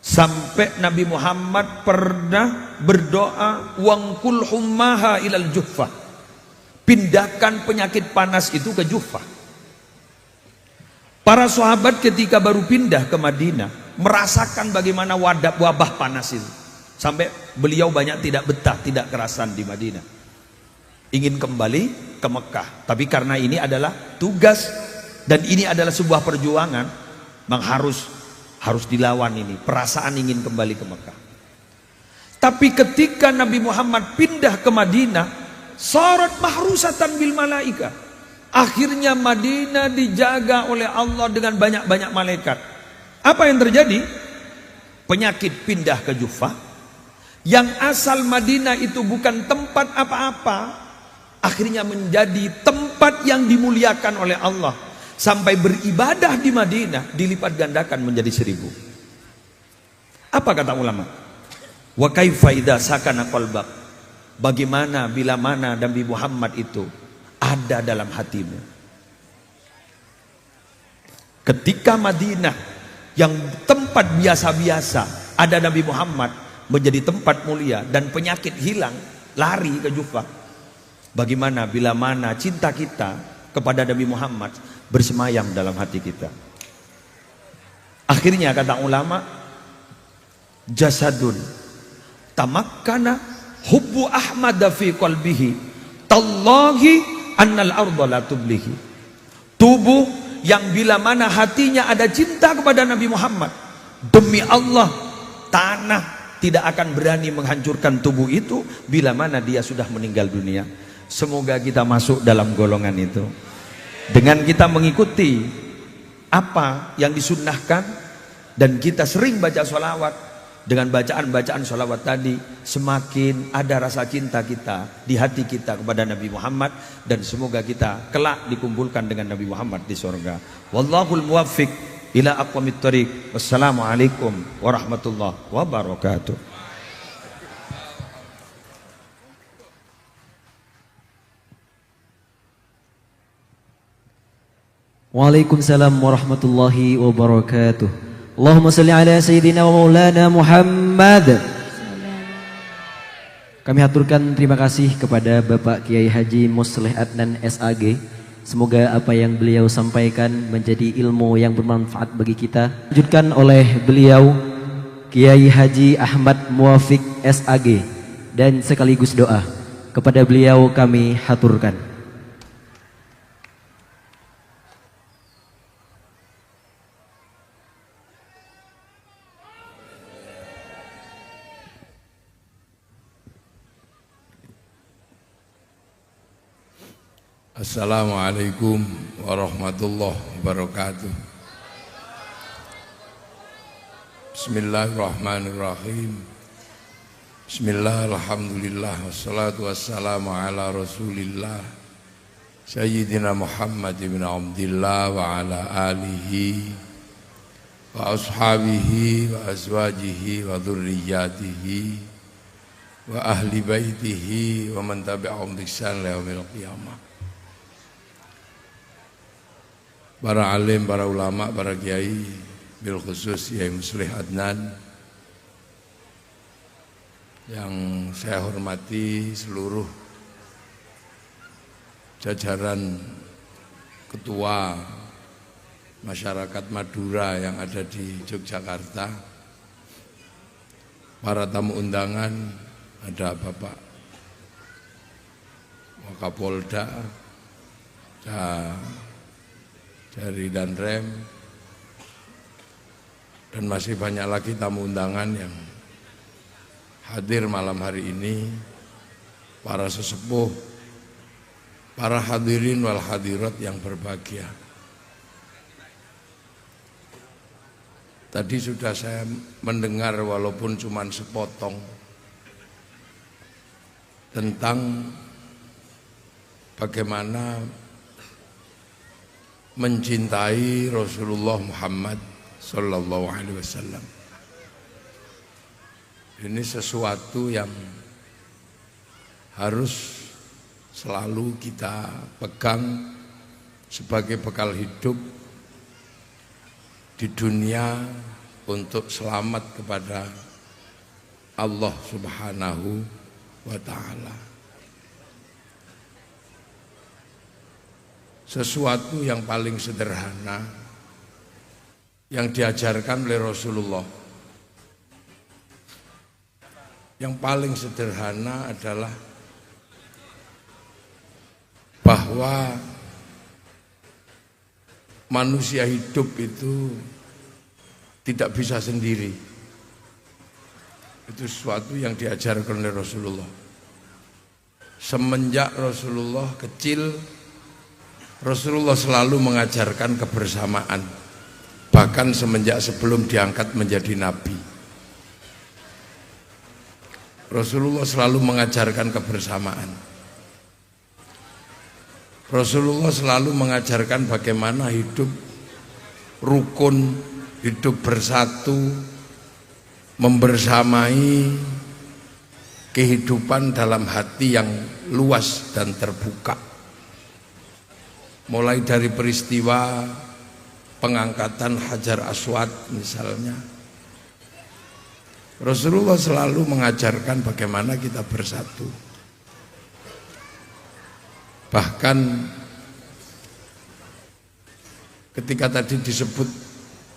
Sampai Nabi Muhammad pernah berdoa, wangkul hummaha ilal Juhfah. Pindahkan penyakit panas itu ke Juhfah. Para sahabat ketika baru pindah ke Madinah merasakan bagaimana wabah panas itu. Sampai beliau banyak tidak betah, tidak kerasan di Madinah. Ingin kembali ke Mekah. Tapi karena ini adalah tugas dan ini adalah sebuah perjuangan, harus dilawan ini. Perasaan ingin kembali ke Mekah. Tapi ketika Nabi Muhammad pindah ke Madinah, sarat mahrusatan bil malaika. Akhirnya Madinah dijaga oleh Allah dengan banyak-banyak malaikat. Apa yang terjadi? Penyakit pindah ke Juhfah. Yang asal Madinah itu bukan tempat apa-apa, akhirnya menjadi tempat yang dimuliakan oleh Allah. Sampai beribadah di Madinah dilipat gandakan menjadi 1000. Apa kata ulama? Wa kaifa idza sakana qalbak? Bagaimana bila mana Nabi Muhammad itu ada dalam hatimu? Ketika Madinah yang tempat biasa-biasa ada Nabi Muhammad menjadi tempat mulia dan penyakit hilang, lari ke Juhfah. Bagaimana bila mana cinta kita kepada Nabi Muhammad bersemayam dalam hati kita? Akhirnya kata ulama, jasadun tamakkana hubbu Ahmad fi qalbihi tallahi annal arda la tublihi. Tubuh yang bila mana hatinya ada cinta kepada Nabi Muhammad, demi Allah tanah tidak akan berani menghancurkan tubuh itu bila mana dia sudah meninggal dunia. Semoga kita masuk dalam golongan itu. Dengan kita mengikuti apa yang disunnahkan dan kita sering baca sholawat, dengan bacaan-bacaan sholawat tadi semakin ada rasa cinta kita di hati kita kepada Nabi Muhammad, dan semoga kita kelak dikumpulkan dengan Nabi Muhammad di surga. Wallahul muwaffiq ila aqwamit thariq. Wassalamualaikum warahmatullahi wabarakatuh. Waalaikumsalam warahmatullahi wabarakatuh. Allahumma salli ala sayyidina wa maulana Muhammad. Kami haturkan terima kasih kepada Bapak Kiai Haji Musleh Adnan SAG. Semoga apa yang beliau sampaikan menjadi ilmu yang bermanfaat bagi kita. Lanjutkan oleh beliau Kiai Haji Ahmad Muwafiq SAG, dan sekaligus doa kepada beliau kami haturkan. Assalamualaikum warahmatullahi wabarakatuh. Bismillahirrahmanirrahim. Bismillah, alhamdulillah, wassalatu wassalamu ala rasulillah Sayyidina Muhammad ibn Abdillah wa ala alihi wa ashabihi wa azwajihi wa dhurriyyatihi wa ahli baitihi wa man tabi'ahum bi ihsan ila yaumil qiyamah. Para alim, para ulama, para kiai, bil khusus Kiai Musleh Adnan yang saya hormati, seluruh jajaran ketua masyarakat Madura yang ada di Yogyakarta, para tamu undangan, ada Bapak Wakapolda, dari Danrem, dan masih banyak lagi tamu undangan yang hadir malam hari ini, para sesepuh, para hadirin wal hadirat yang berbahagia. Tadi sudah saya mendengar walaupun cuma sepotong tentang bagaimana mencintai Rasulullah Muhammad Sallallahu Alaihi Wasallam. Ini sesuatu yang harus selalu kita pegang sebagai bekal hidup di dunia untuk selamat kepada Allah Subhanahu wa Ta'ala. Sesuatu yang paling sederhana yang diajarkan oleh Rasulullah, yang paling sederhana adalah bahwa manusia hidup itu tidak bisa sendiri. Itu sesuatu yang diajarkan oleh Rasulullah. Semenjak Rasulullah kecil, Rasulullah selalu mengajarkan kebersamaan. Bahkan semenjak sebelum diangkat menjadi nabi, Rasulullah selalu mengajarkan kebersamaan. Rasulullah selalu mengajarkan bagaimana hidup rukun, hidup bersatu, membersamai kehidupan dalam hati yang luas dan terbuka. Mulai dari peristiwa pengangkatan Hajar Aswad misalnya, Rasulullah selalu mengajarkan bagaimana kita bersatu. Bahkan ketika tadi disebut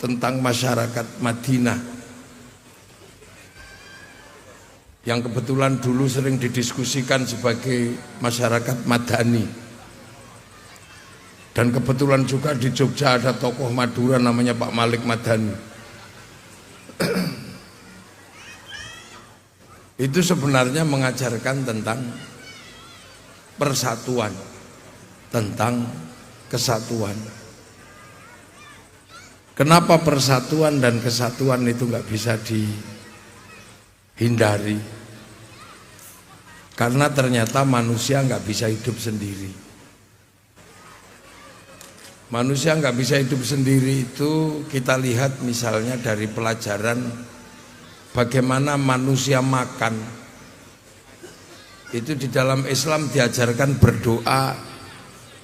tentang masyarakat Madinah yang kebetulan dulu sering didiskusikan sebagai masyarakat Madani, dan kebetulan juga di Jogja ada tokoh Madura namanya Pak Malik Madani. Itu sebenarnya mengajarkan tentang persatuan, tentang kesatuan. Kenapa persatuan dan kesatuan itu nggak bisa dihindari? Karena ternyata manusia nggak bisa hidup sendiri. Manusia nggak bisa hidup sendiri itu kita lihat misalnya dari pelajaran bagaimana manusia makan. Itu di dalam Islam diajarkan berdoa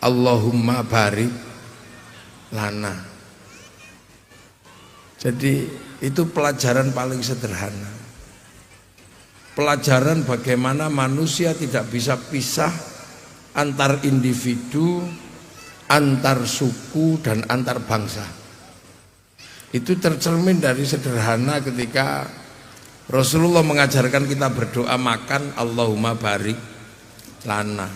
Allahumma barik lana. Jadi itu pelajaran paling sederhana. Pelajaran bagaimana manusia tidak bisa pisah antar individu, antar suku dan antar bangsa. Itu tercermin dari sederhana ketika Rasulullah mengajarkan kita berdoa makan Allahumma barik lana.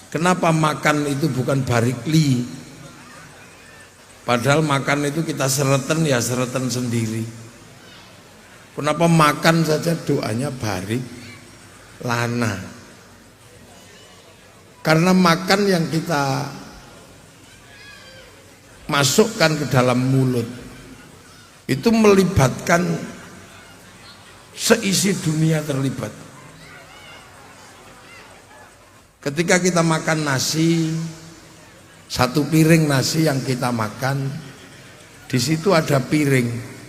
Kenapa makan itu bukan barik li? Padahal makan itu kita sereten ya sereten sendiri. Kenapa makan saja doanya barik lana? Karena makan yang kita masukkan ke dalam mulut itu melibatkan seisi dunia terlibat. Ketika kita makan nasi, satu piring nasi yang kita makan, di situ ada piring.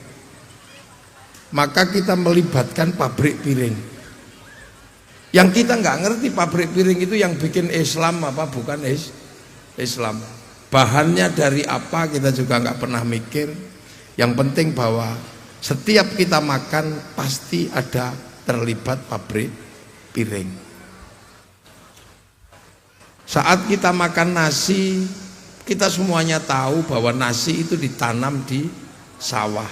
Maka kita melibatkan pabrik piring. Yang kita nggak ngerti pabrik piring itu yang bikin Islam apa bukan Islam. Bahannya dari apa kita juga nggak pernah mikir. Yang penting bahwa setiap kita makan pasti ada terlibat pabrik piring. Saat kita makan nasi, kita semuanya tahu bahwa nasi itu ditanam di sawah.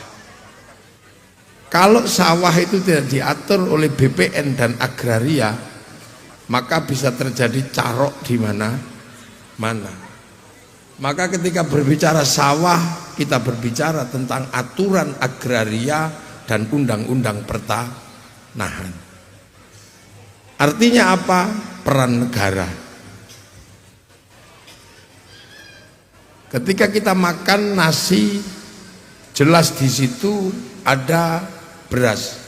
Kalau sawah itu tidak diatur oleh BPN dan agraria, maka bisa terjadi carok di mana-mana. Maka ketika berbicara sawah, kita berbicara tentang aturan agraria dan undang-undang pertanahan. Artinya apa? Peran negara. Ketika kita makan nasi, jelas di situ ada beras.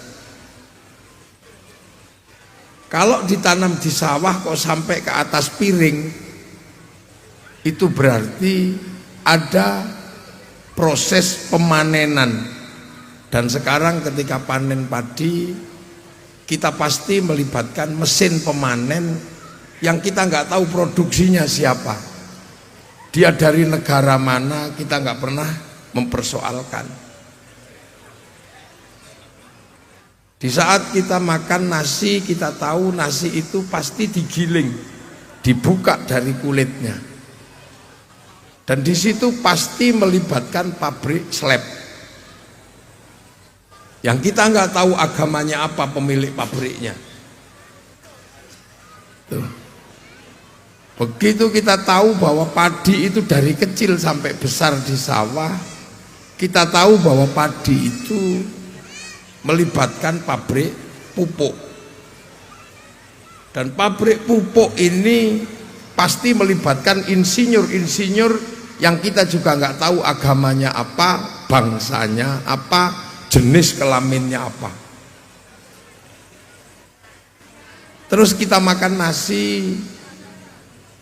Kalau ditanam di sawah kok sampai ke atas piring, itu berarti ada proses pemanenan. Dan sekarang ketika panen padi, kita pasti melibatkan mesin pemanen yang kita nggak tahu produksinya siapa. Dia dari negara mana, kita nggak pernah mempersoalkan. Di saat kita makan nasi, kita tahu nasi itu pasti digiling, dibuka dari kulitnya. Dan di situ pasti melibatkan pabrik slab. Yang kita nggak tahu agamanya apa pemilik pabriknya. Tuh. Begitu kita tahu bahwa padi itu dari kecil sampai besar di sawah, kita tahu bahwa padi itu melibatkan pabrik pupuk. Dan pabrik pupuk ini pasti melibatkan insinyur-insinyur yang kita juga nggak tahu agamanya apa, bangsanya apa, jenis kelaminnya apa. Terus kita makan nasi,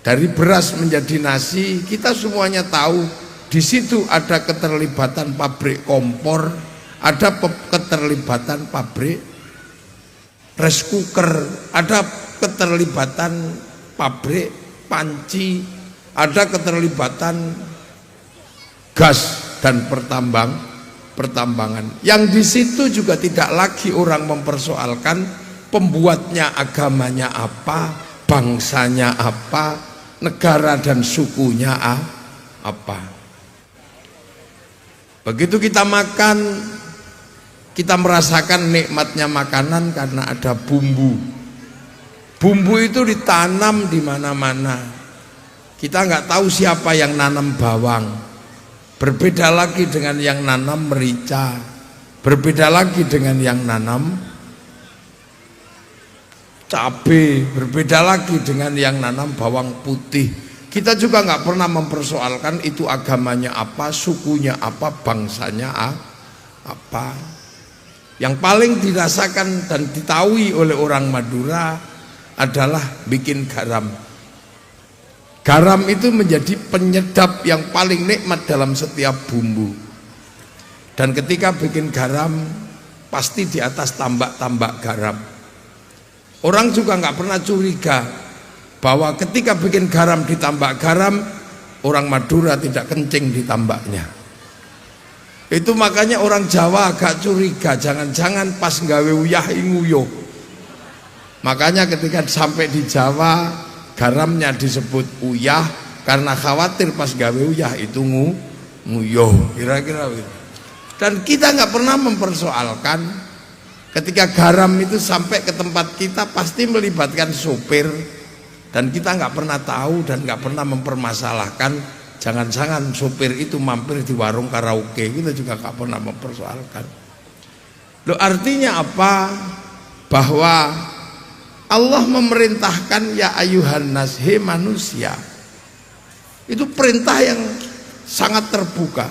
dari beras menjadi nasi, kita semuanya tahu di situ ada keterlibatan pabrik kompor, ada keterlibatan pabrik rice cooker, ada keterlibatan pabrik panci, ada keterlibatan gas dan pertambangan. Yang di situ juga tidak lagi orang mempersoalkan pembuatnya agamanya apa, bangsanya apa, negara dan sukunya apa. Begitu kita makan, kita merasakan nikmatnya makanan karena ada bumbu. Bumbu itu ditanam di mana-mana. Kita nggak tahu siapa yang nanam bawang. Berbeda lagi dengan yang nanam merica. Berbeda lagi dengan yang nanam cabai, berbeda lagi dengan yang nanam bawang putih. Kita juga nggak pernah mempersoalkan itu agamanya apa, sukunya apa, bangsanya apa. Yang paling dirasakan dan ditahui oleh orang Madura adalah bikin garam. Garam itu menjadi penyedap yang paling nikmat dalam setiap bumbu. Dan ketika bikin garam, pasti di atas tambak-tambak garam. Orang juga nggak pernah curiga bahwa ketika bikin garam ditambah garam, orang Madura tidak kencing di tambaknya. Itu makanya orang Jawa agak curiga, jangan-jangan pas nggawe uyah nguyuh. Makanya ketika sampai di Jawa, garamnya disebut uyah karena khawatir pas gawe uyah itu nguyuh, kira-kira gitu. Dan kita nggak pernah mempersoalkan ketika garam itu sampai ke tempat kita pasti melibatkan sopir, dan kita nggak pernah tahu dan nggak pernah mempermasalahkan jangan-jangan sopir itu mampir di warung karaoke, kita juga nggak pernah mempersoalkan. Loh, artinya apa? Bahwa Allah memerintahkan ya ayuhan nas, he manusia. Itu perintah yang sangat terbuka.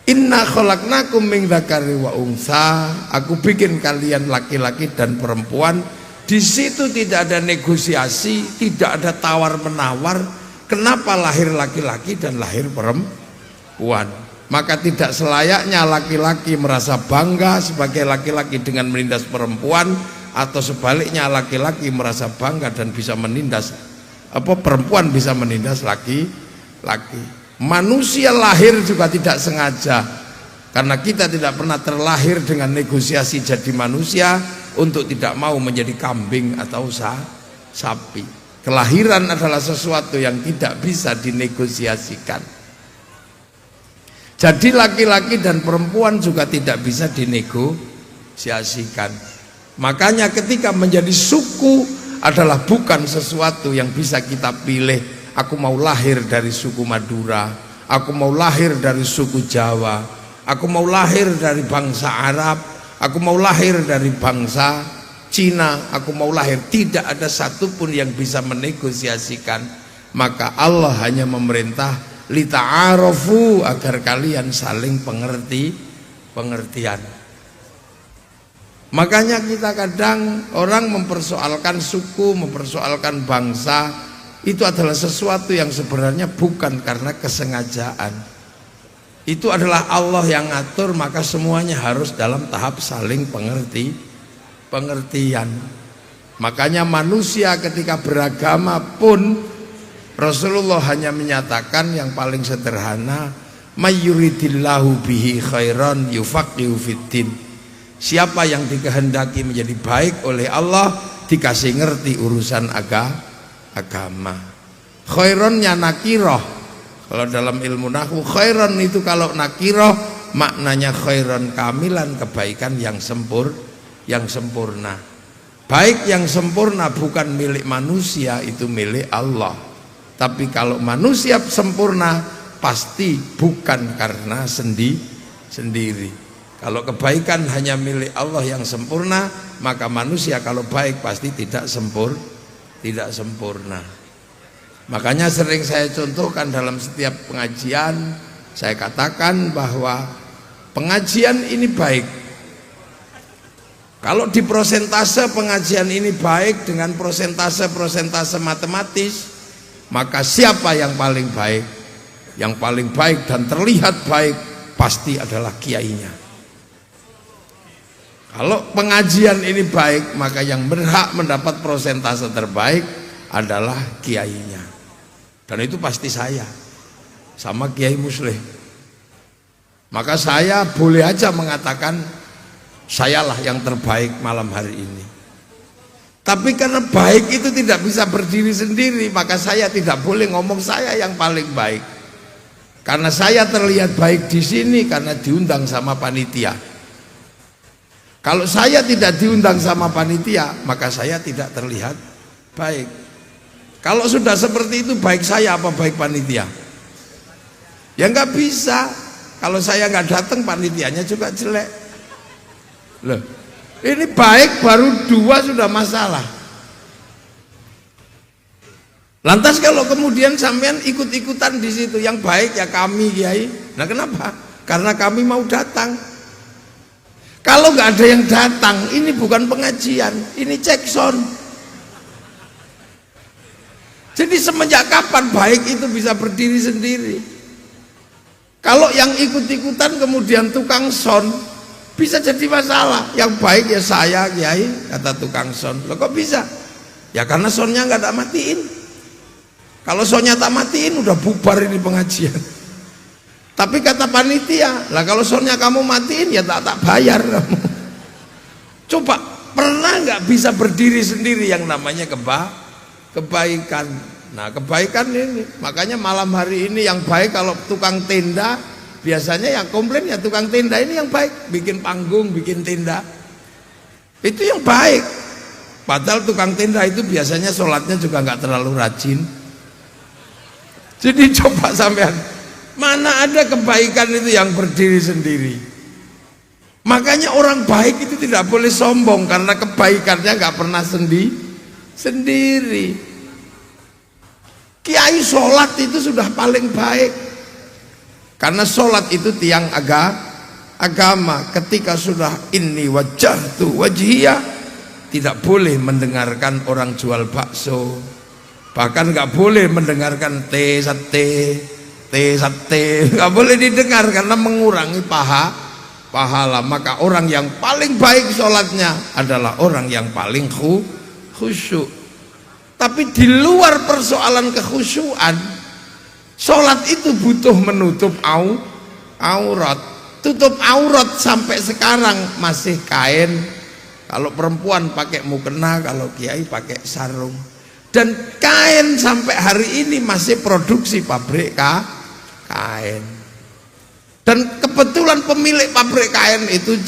Inna khalaqnakum min dzakari wa unsa, aku bikin kalian laki-laki dan perempuan. Di situ tidak ada negosiasi, tidak ada tawar-menawar. Kenapa lahir laki-laki dan lahir perempuan? Maka tidak selayaknya laki-laki merasa bangga sebagai laki-laki dengan menindas perempuan, atau sebaliknya laki-laki merasa bangga dan bisa menindas perempuan bisa menindas laki-laki. Manusia lahir juga tidak sengaja, karena kita tidak pernah terlahir dengan negosiasi jadi manusia untuk tidak mau menjadi kambing atau sapi. Kelahiran adalah sesuatu yang tidak bisa dinegosiasikan. Jadi laki-laki dan perempuan juga tidak bisa dinegosiasikan. Makanya ketika menjadi suku adalah bukan sesuatu yang bisa kita pilih. Aku mau lahir dari suku Madura, aku mau lahir dari suku Jawa, aku mau lahir dari bangsa Arab, aku mau lahir dari bangsa Cina, aku mau lahir. Tidak ada satupun yang bisa menegosiasikan. Maka Allah hanya memerintah lita'arofu, agar kalian saling pengertian. Makanya kita kadang orang mempersoalkan suku, mempersoalkan bangsa, itu adalah sesuatu yang sebenarnya bukan karena kesengajaan. Itu adalah Allah yang ngatur, maka semuanya harus dalam tahap saling pengertian. Makanya manusia ketika beragama pun Rasulullah hanya menyatakan yang paling sederhana, mayyuridillahu bihi khairan yufaqihu fiddin. Siapa yang dikehendaki menjadi baik oleh Allah, dikasih ngerti urusan agama. Khaironnya nakiroh. Kalau dalam ilmu nahwu, khairon itu kalau nakiroh maknanya khairon kamilan, kebaikan yang sempurna. Baik yang sempurna bukan milik manusia, itu milik Allah. Tapi kalau manusia sempurna pasti bukan karena sendiri. Kalau kebaikan hanya milik Allah yang sempurna, maka manusia kalau baik pasti tidak sempurna. Makanya sering saya contohkan dalam setiap pengajian, saya katakan bahwa pengajian ini baik. Kalau di prosentase pengajian ini baik dengan prosentase matematis, maka siapa yang paling baik? Yang paling baik dan terlihat baik pasti adalah kiainya. Kalau pengajian ini baik, maka yang berhak mendapat prosentase terbaik adalah kiainya. Dan itu pasti saya sama Kiai Muslih. Maka saya boleh aja mengatakan sayalah yang terbaik malam hari ini. Tapi karena baik itu tidak bisa berdiri sendiri, maka saya tidak boleh ngomong saya yang paling baik. Karena saya terlihat baik di sini karena diundang sama panitia. Kalau saya tidak diundang sama panitia, maka saya tidak terlihat baik. Kalau sudah seperti itu, baik saya apa baik panitia? Ya nggak bisa. Kalau saya nggak datang, panitianya juga jelek. Loh, ini baik baru 2 sudah masalah. Lantas kalau kemudian sampean ikut-ikutan di situ, yang baik ya kami Kiai. Nah kenapa? Karena kami mau datang. Kalau nggak ada yang datang, ini bukan pengajian, ini cek sound. Jadi semenjak kapan baik itu bisa berdiri sendiri? Kalau yang ikut-ikutan kemudian tukang sound, bisa jadi masalah. Yang baik ya saya Kiai, kata tukang sound. Loh kok bisa? Ya karena soundnya nggak tak matiin. Kalau soundnya tak matiin udah bubar ini pengajian. Tapi kata panitia, lah kalau soundnya kamu matiin ya tak bayar kamu. Coba pernah nggak bisa berdiri sendiri yang namanya kebaikan. Nah kebaikan ini, makanya malam hari ini yang baik kalau tukang tenda, biasanya yang komplain ya tukang tenda ini yang baik, bikin panggung, bikin tenda, itu yang baik. Padahal tukang tenda itu biasanya sholatnya juga nggak terlalu rajin. Jadi coba sampean, mana ada kebaikan itu yang berdiri sendiri. Makanya orang baik itu tidak boleh sombong, karena kebaikannya nggak pernah sendiri. Kiai sholat itu sudah paling baik, karena sholat itu tiang agama. Ketika sudah inni wajjahtu wajhiyah, tidak boleh mendengarkan orang jual bakso, bahkan nggak boleh mendengarkan sate, nggak boleh didengar karena mengurangi pahala. Maka orang yang paling baik sholatnya adalah orang yang paling khusyuk. Tapi di luar persoalan kekhusyuan, sholat itu butuh menutup aurat. Tutup aurat sampai sekarang masih kain. Kalau perempuan pakai mukena, kalau kiai pakai sarung. Dan kain sampai hari ini masih produksi pabrik kain. Dan kebetulan pemilik pabrik kain itu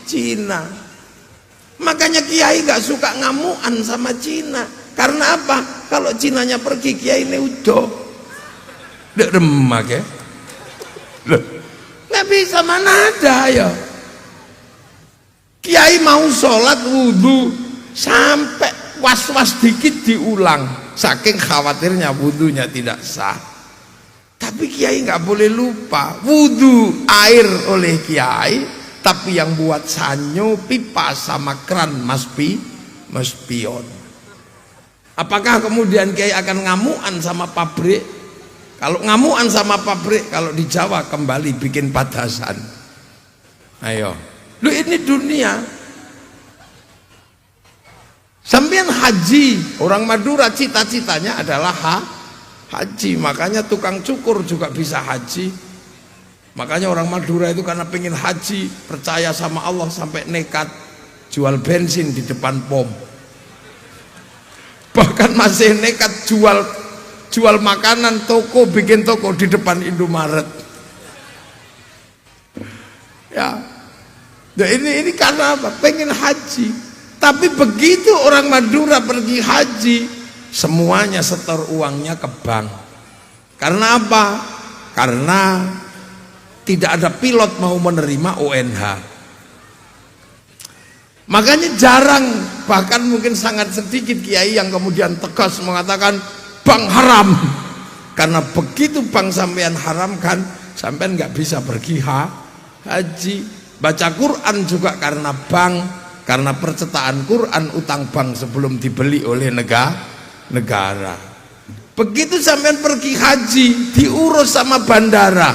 Cina. Makanya Kiai nggak suka ngamuan sama Cina. Karena apa? Kalau Cinanya pergi, Kiai ini udah remak ya. Nggak bisa, mana ada ya. Kiai mau sholat wudhu sampai was-was dikit diulang, saking khawatirnya wudhunya tidak sah. Tapi Kiai nggak boleh lupa, wudhu air oleh Kiai, tapi yang buat sanyo, pipa sama kran mas pion. Apakah kemudian Kiai akan ngamuan sama pabrik? Kalau ngamuan sama pabrik, kalau di Jawa kembali bikin padasan. Ayo, lu ini dunia. Sampean haji, orang Madura cita-citanya adalah haji, makanya tukang cukur juga bisa haji. Makanya orang Madura itu karena pengen haji, percaya sama Allah sampai nekat jual bensin di depan pom. Bahkan masih nekat jual makanan, toko, bikin toko di depan Indomaret. Ya, nah ini karena apa? Pengen haji. Tapi begitu orang Madura pergi haji, semuanya setor uangnya ke bank. Karena apa? Karena tidak ada pilot mau menerima ONH. Makanya jarang, bahkan mungkin sangat sedikit kiai yang kemudian tegas mengatakan bank haram. Karena begitu bank sampean haramkan, sampean nggak bisa pergi haji. Baca Quran juga karena bank. Karena percetakan Quran utang bank sebelum dibeli oleh negara. Begitu sampean pergi haji, diurus sama bandara.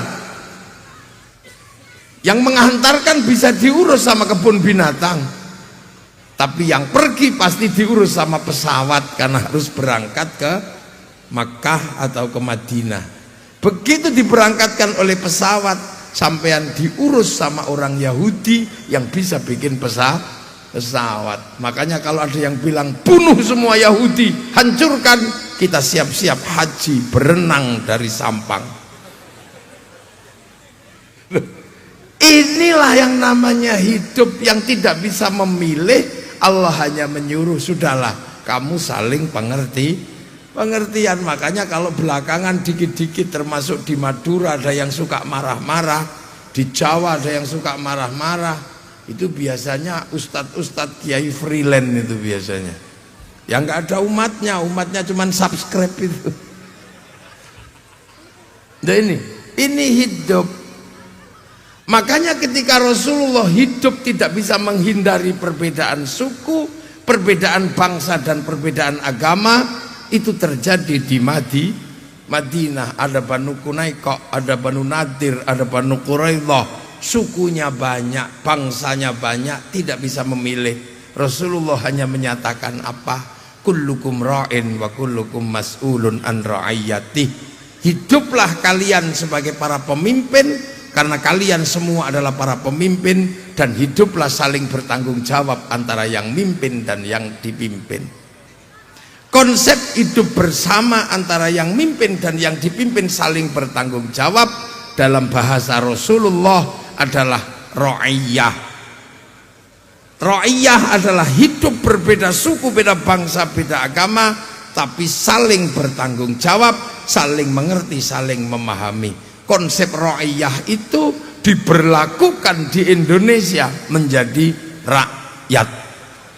Yang menghantarkan bisa diurus sama kebun binatang. Tapi yang pergi pasti diurus sama pesawat karena harus berangkat ke Makkah atau ke Madinah. Begitu diberangkatkan oleh pesawat, sampean diurus sama orang Yahudi yang bisa bikin pesawat. Makanya kalau ada yang bilang bunuh semua Yahudi, hancurkan, kita siap-siap haji berenang dari Sampang. Inilah yang namanya hidup yang tidak bisa memilih. Allah hanya menyuruh, sudahlah kamu saling pengertian. Makanya kalau belakangan dikit-dikit, termasuk di Madura ada yang suka marah-marah, di Jawa ada yang suka marah-marah, itu biasanya ustadz kiai freelance itu biasanya yang nggak ada umatnya cuman subscribe itu. Nah ini hidup. Makanya ketika Rasulullah hidup tidak bisa menghindari perbedaan suku, perbedaan bangsa dan perbedaan agama. Itu terjadi di Madinah. Ada Banu Qunaiqah, ada Banu Nadir, ada Banu Quraidah. Sukunya banyak, bangsanya banyak, tidak bisa memilih. Rasulullah hanya menyatakan apa? Kullukum ra'in wa kullukum mas'ulun an ra'iyatih. Hiduplah kalian sebagai para pemimpin, karena kalian semua adalah para pemimpin, dan hiduplah saling bertanggung jawab antara yang mimpin dan yang dipimpin. Konsep hidup bersama antara yang mimpin dan yang dipimpin saling bertanggung jawab dalam bahasa Rasulullah adalah ra'iyah. Ra'iyah adalah hidup berbeda suku, beda bangsa, beda agama, tapi saling bertanggung jawab, saling mengerti, saling memahami. Konsep ra'iyah itu diberlakukan di Indonesia menjadi rakyat.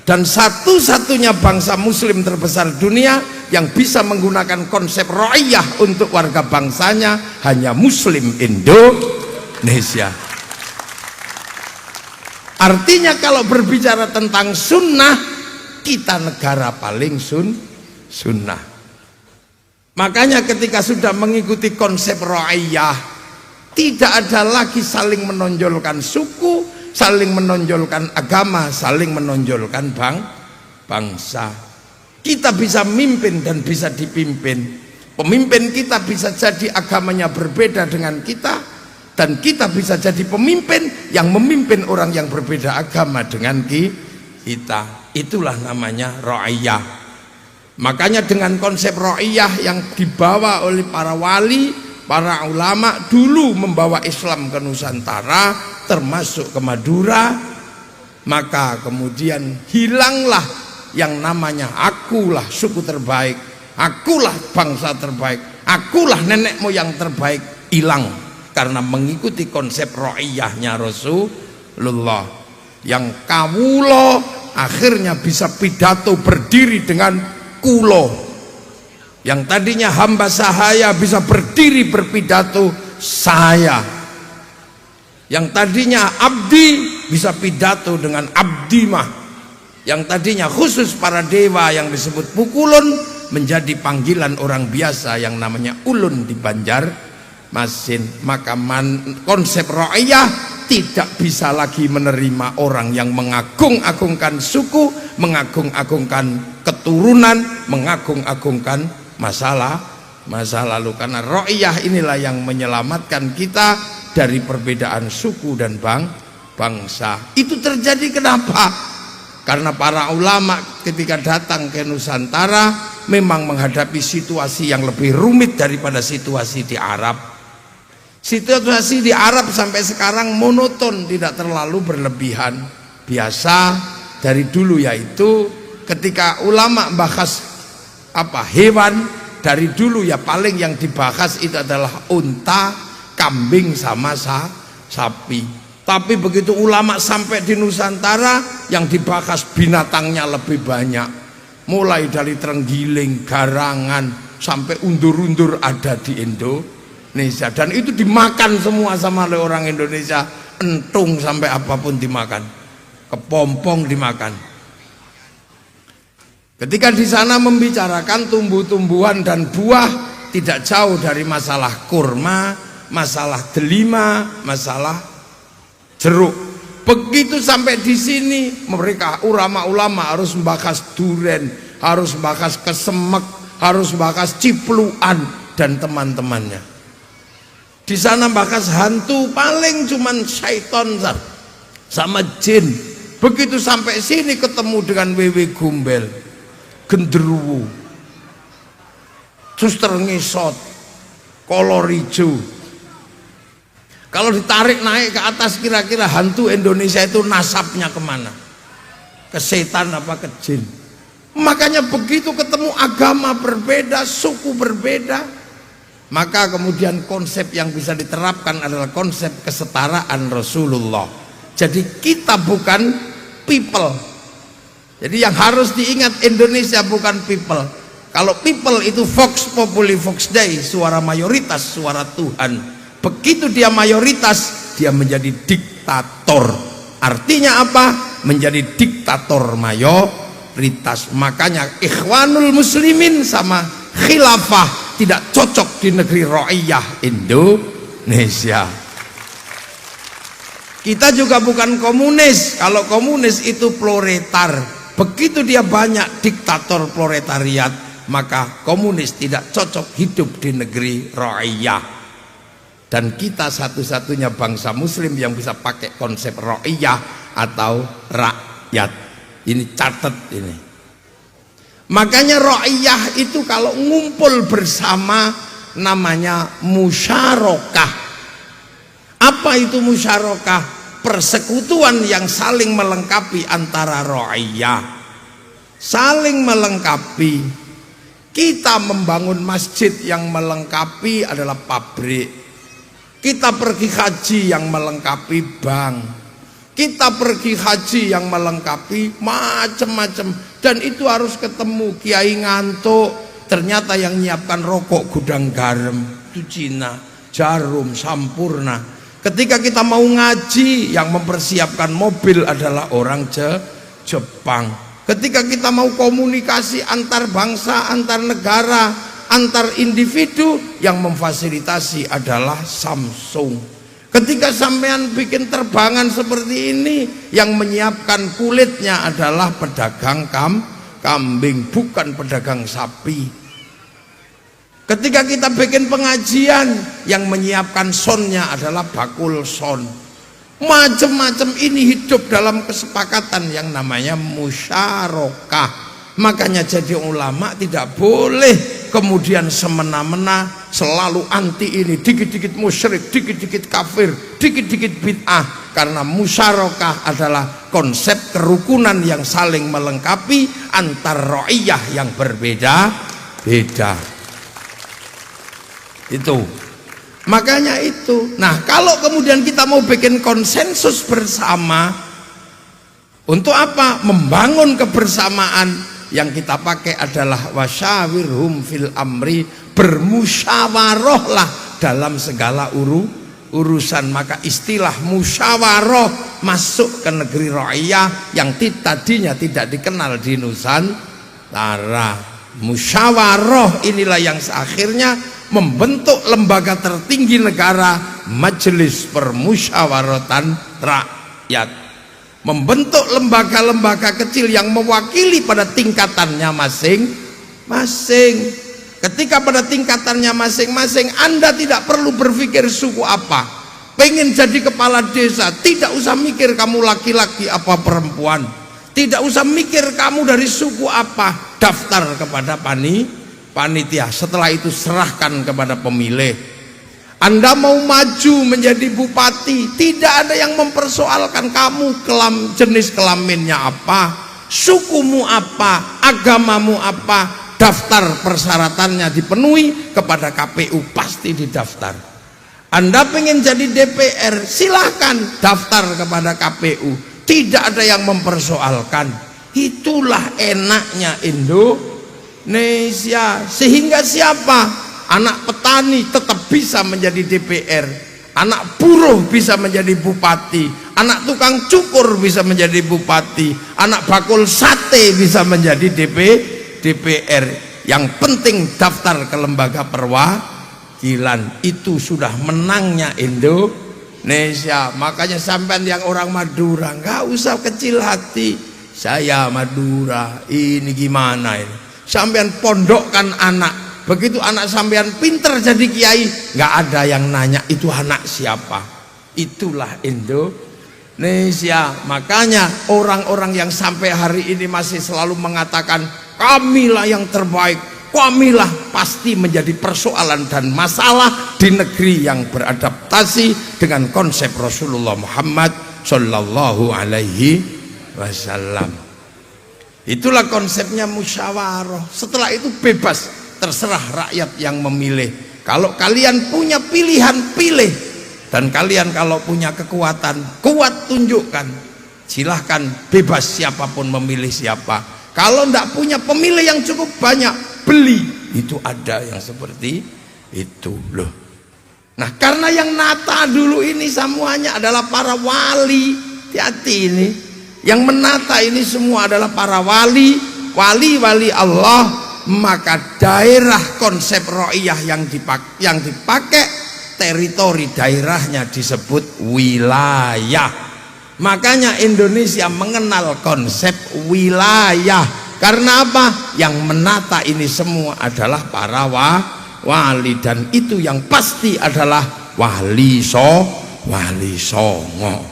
Dan satu-satunya bangsa muslim terbesar dunia yang bisa menggunakan konsep ra'iyah untuk warga bangsanya hanya Muslim Indonesia. Artinya kalau berbicara tentang sunnah, kita negara paling sunnah. Makanya ketika sudah mengikuti konsep ra'iyah, tidak ada lagi saling menonjolkan suku, saling menonjolkan agama, saling menonjolkan bangsa. Kita bisa mimpin dan bisa dipimpin. Pemimpin kita bisa jadi agamanya berbeda dengan kita, dan kita bisa jadi pemimpin yang memimpin orang yang berbeda agama dengan kita. Itulah namanya ra'iyah. Makanya dengan konsep ra'iyah yang dibawa oleh para wali, para ulama dulu membawa Islam ke Nusantara, termasuk ke Madura, maka kemudian hilanglah yang namanya akulah suku terbaik, akulah bangsa terbaik, akulah nenek moyang terbaik, hilang karena mengikuti konsep ro'iyahnya Rasulullah. Yang kawulo akhirnya bisa pidato berdiri dengan kulo. Yang tadinya hamba sahaya bisa berdiri berpidato saya. Yang tadinya abdi bisa pidato dengan abdimah. Yang tadinya khusus para dewa yang disebut pukulun menjadi panggilan orang biasa yang namanya ulun di Banjarmasin. Maka konsep ra'iyah tidak bisa lagi menerima orang yang mengagung-agungkan suku, mengagung-agungkan keturunan, mengagung-agungkan masa lalu. Karena ra'iyah inilah yang menyelamatkan kita dari perbedaan suku dan bangsa. Itu terjadi kenapa? Karena para ulama ketika datang ke Nusantara memang menghadapi situasi yang lebih rumit daripada situasi di Arab. Situasi di Arab sampai sekarang monoton, tidak terlalu berlebihan, biasa dari dulu, yaitu ketika ulama bahas hewan, dari dulu ya paling yang dibahas itu adalah unta, kambing sama sapi. Tapi begitu ulama sampai di Nusantara, yang dibahas binatangnya lebih banyak, mulai dari terenggiling, garangan, sampai undur-undur ada di Indonesia, dan itu dimakan semua sama oleh orang Indonesia. Entung sampai apapun dimakan, kepompong dimakan. Ketika di sana membicarakan tumbuh-tumbuhan dan buah, tidak jauh dari masalah kurma, masalah delima, masalah jeruk. Begitu sampai di sini, mereka ulama-ulama harus membahas duren, harus membahas kesemek, harus membahas cipluan dan teman-temannya. Di sana bahas hantu, paling cuman syaiton sama jin. Begitu sampai sini ketemu dengan wewe gombel, genderuwo, suster ngesot, kolor hijau. Kalau ditarik naik ke atas, kira-kira hantu Indonesia itu nasabnya kemana? Ke setan apa ke jin? Makanya begitu ketemu agama berbeda, suku berbeda, maka kemudian konsep yang bisa diterapkan adalah konsep kesetaraan Rasulullah. Jadi kita bukan people. Jadi yang harus diingat, Indonesia bukan people. Kalau people itu vox populi vox dei, suara mayoritas, suara Tuhan. Begitu dia mayoritas, dia menjadi diktator. Artinya apa? Menjadi diktator mayoritas. Makanya Ikhwanul Muslimin sama khilafah tidak cocok di negeri ra'iyah Indonesia. Kita juga bukan komunis. Kalau komunis itu proletar. Begitu dia banyak diktator proletariat, maka komunis tidak cocok hidup di negeri ra'iyah. Dan kita satu-satunya bangsa muslim yang bisa pakai konsep ra'iyah atau rakyat. Ini catat ini. Makanya ra'iyah itu kalau ngumpul bersama namanya musyarakah. Apa itu musyarakah? Persekutuan yang saling melengkapi antara ra'iyah. Saling melengkapi. Kita membangun masjid yang melengkapi adalah pabrik. Kita pergi haji yang melengkapi bank. Kita pergi haji yang melengkapi macam-macam. Dan itu harus ketemu. Kiai ngantuk, ternyata yang nyiapkan rokok gudang garam itu Cina, Jarum, Sampurna. Ketika kita mau ngaji, yang mempersiapkan mobil adalah orang Jepang. Ketika kita mau komunikasi antar bangsa, antar negara, antar individu, yang memfasilitasi adalah Samsung. Ketika sampean bikin terbangan seperti ini, yang menyiapkan kulitnya adalah pedagang kambing, bukan pedagang sapi. Ketika kita bikin pengajian, yang menyiapkan soundnya adalah bakul sound. Macam-macam ini hidup dalam kesepakatan yang namanya musyarakah. Makanya jadi ulama tidak boleh kemudian semena-mena, selalu anti ini, dikit-dikit musyrik, dikit-dikit kafir, dikit-dikit bid'ah. Karena musyarakah adalah konsep kerukunan yang saling melengkapi antar ra'iyah yang berbeda-beda. Itu. Makanya itu. Nah, kalau kemudian kita mau bikin konsensus bersama, untuk apa? Membangun kebersamaan. Yang kita pakai adalah wasyawirhum fil amri, bermusyawarahlah dalam segala urusan. Maka istilah musyawarah masuk ke negeri ra'iyah yang tadinya tidak dikenal di Nusantara. Musyawarah inilah yang akhirnya membentuk lembaga tertinggi negara, Majelis Permusyawaratan Rakyat. Membentuk lembaga-lembaga kecil yang mewakili pada tingkatannya masing-masing. Ketika pada tingkatannya masing-masing, Anda tidak perlu berpikir suku apa. Pengen jadi kepala desa, tidak usah mikir kamu laki-laki apa perempuan, tidak usah mikir kamu dari suku apa. Daftar kepada panitia, setelah itu serahkan kepada pemilih. Anda mau maju menjadi bupati, tidak ada yang mempersoalkan kamu jenis kelaminnya apa, sukumu apa, agamamu apa. Daftar persyaratannya dipenuhi, kepada KPU pasti didaftar. Anda pengen jadi DPR, silahkan daftar kepada KPU, tidak ada yang mempersoalkan. Itulah enaknya Indonesia. Sehingga siapa? Anak petani tetap bisa menjadi DPR, anak buruh bisa menjadi bupati, anak tukang cukur bisa menjadi bupati, anak bakul sate bisa menjadi DPR. Yang penting daftar ke lembaga perwakilan. Itu sudah menangnya Indonesia. Makanya sampean yang orang Madura nggak usah kecil hati. Saya Madura, ini gimana ini? Sampean pondokkan anak. Begitu anak sampean pinter jadi kiai, nggak ada yang nanya itu anak siapa. Itulah Indonesia. Makanya orang-orang yang sampai hari ini masih selalu mengatakan kamilah yang terbaik, kamilah, pasti menjadi persoalan dan masalah di negeri yang beradaptasi dengan konsep Rasulullah Muhammad Sallallahu Alaihi Wasallam. Itulah konsepnya musyawarah. Setelah itu bebas, terserah rakyat yang memilih. Kalau kalian punya pilihan, pilih. Dan kalian kalau punya kekuatan, kuat, tunjukkan. Silahkan, bebas siapapun memilih siapa. Kalau tidak punya pemilih yang cukup banyak, beli. Itu ada yang seperti itu loh. Nah, karena yang nata dulu ini semuanya adalah para wali. Hati-hati ini. Yang menata ini semua adalah para wali, wali-wali Allah. Maka daerah konsep ra'iyah yang dipakai, teritori daerahnya disebut wilayah. Makanya Indonesia mengenal konsep wilayah. Karena apa? Yang menata ini semua adalah para wali, dan itu yang pasti adalah wali songo.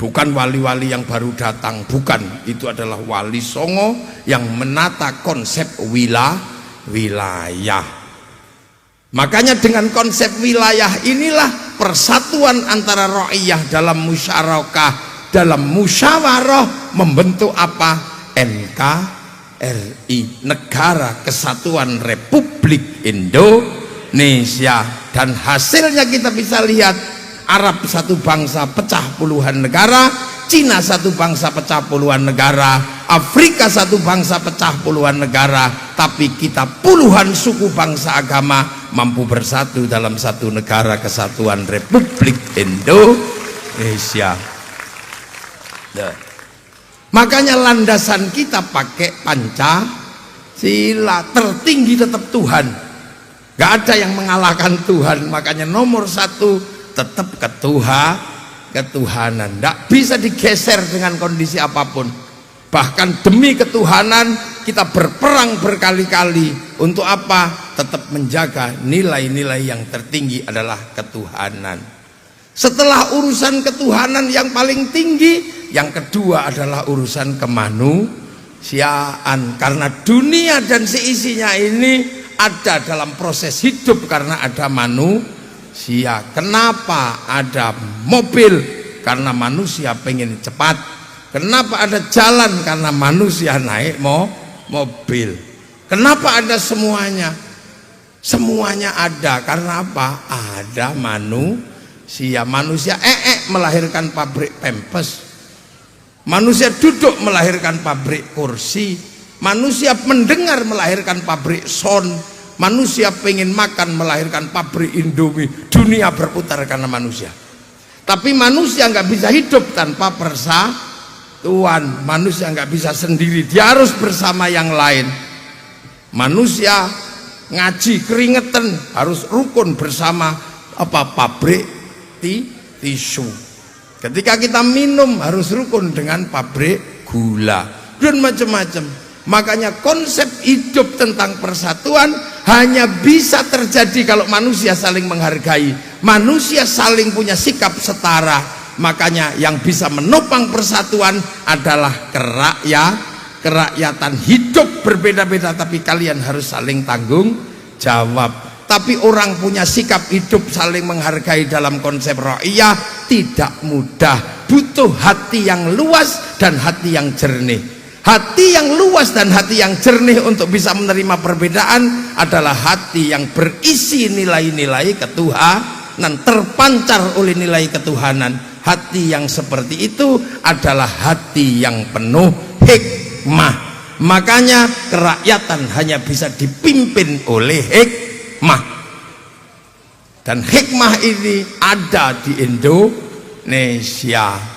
Bukan wali-wali yang baru datang, bukan. Itu adalah wali songo yang menata konsep wilayah. Makanya dengan konsep wilayah inilah persatuan antara ra'iyah dalam musyarakah, dalam musyawarah membentuk apa? NKRI, Negara Kesatuan Republik Indonesia. Dan hasilnya kita bisa lihat, Arab satu bangsa pecah puluhan negara, Cina satu bangsa pecah puluhan negara, Afrika satu bangsa pecah puluhan negara, tapi kita puluhan suku bangsa agama mampu bersatu dalam satu negara kesatuan Republik Indonesia. Makanya landasan kita pakai Pancasila, tertinggi tetap Tuhan, gak ada yang mengalahkan Tuhan. Makanya nomor satu tetap ketuhanan, tidak bisa digeser dengan kondisi apapun. Bahkan demi ketuhanan kita berperang berkali-kali. Untuk apa? Tetap menjaga nilai-nilai yang tertinggi adalah ketuhanan. Setelah urusan ketuhanan yang paling tinggi, yang kedua adalah urusan karena dunia dan seisinya ini ada dalam proses hidup karena ada manusia. Kenapa ada mobil? Karena manusia pengen cepat. Kenapa ada jalan? Karena manusia naik mobil. Kenapa ada semuanya? Semuanya ada karena apa? Ada manusia. Manusia melahirkan pabrik pempes. Manusia duduk melahirkan pabrik kursi. Manusia mendengar melahirkan pabrik sound. Manusia pengen makan melahirkan pabrik Indomie. Dunia berputar karena manusia. Tapi manusia nggak bisa hidup tanpa persatuan. Manusia nggak bisa sendiri, dia harus bersama yang lain. Manusia ngaji keringetan harus rukun bersama pabrik tisu. Ketika kita minum harus rukun dengan pabrik gula dan macam-macam. Makanya konsep hidup tentang persatuan hanya bisa terjadi kalau manusia saling menghargai, manusia saling punya sikap setara. Makanya yang bisa menopang persatuan adalah kerakyatan. Hidup berbeda-beda tapi kalian harus saling tanggung jawab. Tapi orang punya sikap hidup saling menghargai dalam konsep ra'iyah tidak mudah, butuh hati yang luas dan hati yang jernih. Hati yang luas dan hati yang jernih untuk bisa menerima perbedaan adalah hati yang berisi nilai-nilai ketuhanan, terpancar oleh nilai ketuhanan. Hati yang seperti itu adalah hati yang penuh hikmah. Makanya kerakyatan hanya bisa dipimpin oleh hikmah. Dan hikmah ini ada di Indonesia.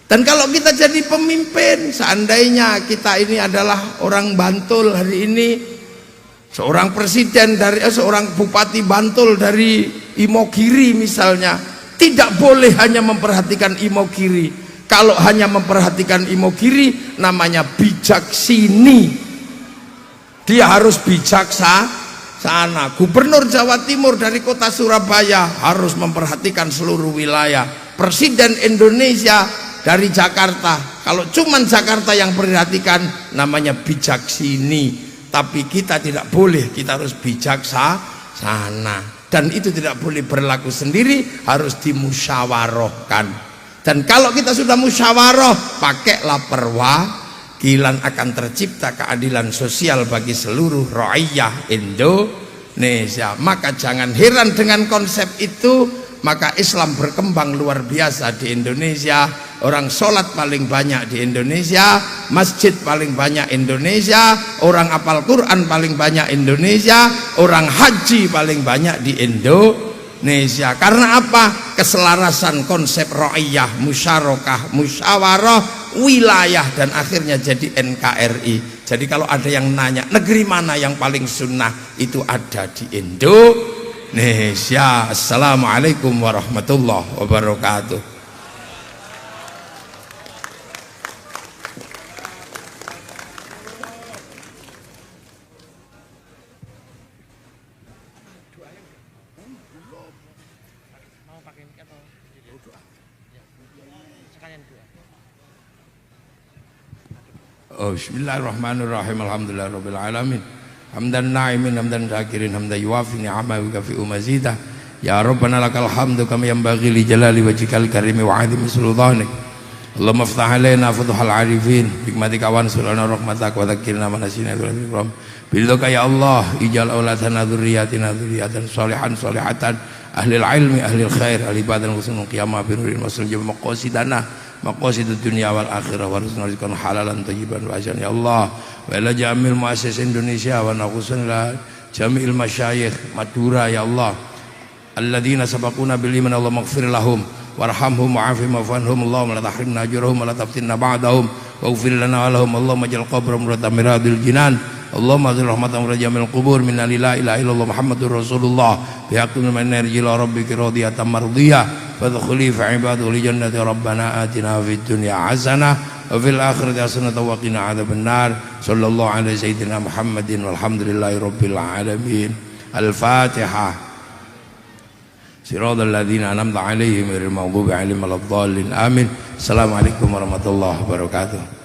Dan kalau kita jadi pemimpin, seandainya kita ini adalah orang Bantul hari ini, seorang presiden dari seorang bupati Bantul dari Imogiri misalnya, tidak boleh hanya memperhatikan Imogiri. Kalau hanya memperhatikan Imogiri namanya bijaksini. Dia harus bijaksana. Gubernur Jawa Timur dari kota Surabaya harus memperhatikan seluruh wilayah. Presiden Indonesia dari Jakarta, kalau cuman Jakarta yang perhatikan namanya bijaksini. Tapi kita tidak boleh, kita harus bijaksana. Dan itu tidak boleh berlaku sendiri, harus dimusyawarahkan. Dan kalau kita sudah musyawarah, pakailah perwakilan, akan tercipta keadilan sosial bagi seluruh rakyat Indonesia. Maka jangan heran dengan konsep itu, maka Islam berkembang luar biasa di Indonesia. Orang sholat paling banyak di Indonesia, masjid paling banyak Indonesia, orang hafal Quran paling banyak Indonesia, orang haji paling banyak di Indonesia. Karena apa? Keselarasan konsep ra'iyah, musyarakah, musyawarah, wilayah, dan akhirnya jadi NKRI. Jadi kalau ada yang nanya negeri mana yang paling sunnah, itu ada di Indonesia. Assalamualaikum warahmatullahi wabarakatuh. Bismillahirrahmanirrahim. Alhamdulillahirabbil alamin. Hamdan na'imin, hamdan syakirin, hamdan yuwafi ni'amahu wa yukafi'u mazidah. Ya Rabbana lakal hamdu kama yanbaghi li jalali wajhikal karimi wa 'azimi sultanik. Allahumma iftah alaina futuhal 'arifin hikmatika wa ansurna rahmatak wa dzakkirna ma nasina billahi. Bidaka ya Allah, ijal auladana dzurriyyatina dzurriyyatan shalihan shalihatan ahlil ilmi ahlil khair ahli ibadah husnul qiyamah bi nuril masal jami maqasidana maqasidud dunya wal akhirah warzuqna rizqan halalan thayyiban wa ajran ya Allah wa ila jamil muassis Indonesia wa naqusna jamil masyayikh Madura ya Allah alladzina sabaquna bil iman Allah maghfir lahum warhamhum wa'afihim wa'fanhum Allahumma la tahrimna ajrahum wa la taftinna ba'dahum waghfir lana wa lahum Allahumma ja'al qabrahum miradil jinan Allahumma zil rahmatan wa jamil qubur minna la ilaha illallah Muhammadur Rasulullah bihaqqin min narjila rabbika radiyatan mardiyah fadkhuli fi ibadihi li jannati rabbana atina fid dunya hasanah wa fil akhirati hasanah wa qina adzabannar sallallahu alaihi sayyidina Muhammadin walhamdulillahi rabbil alamin. Al-Fatihah. Siratal ladzina an'amta alaihim ghairil maghdubi alaihim waladdallin. Amin. Assalamualaikum warahmatullahi wabarakatuh.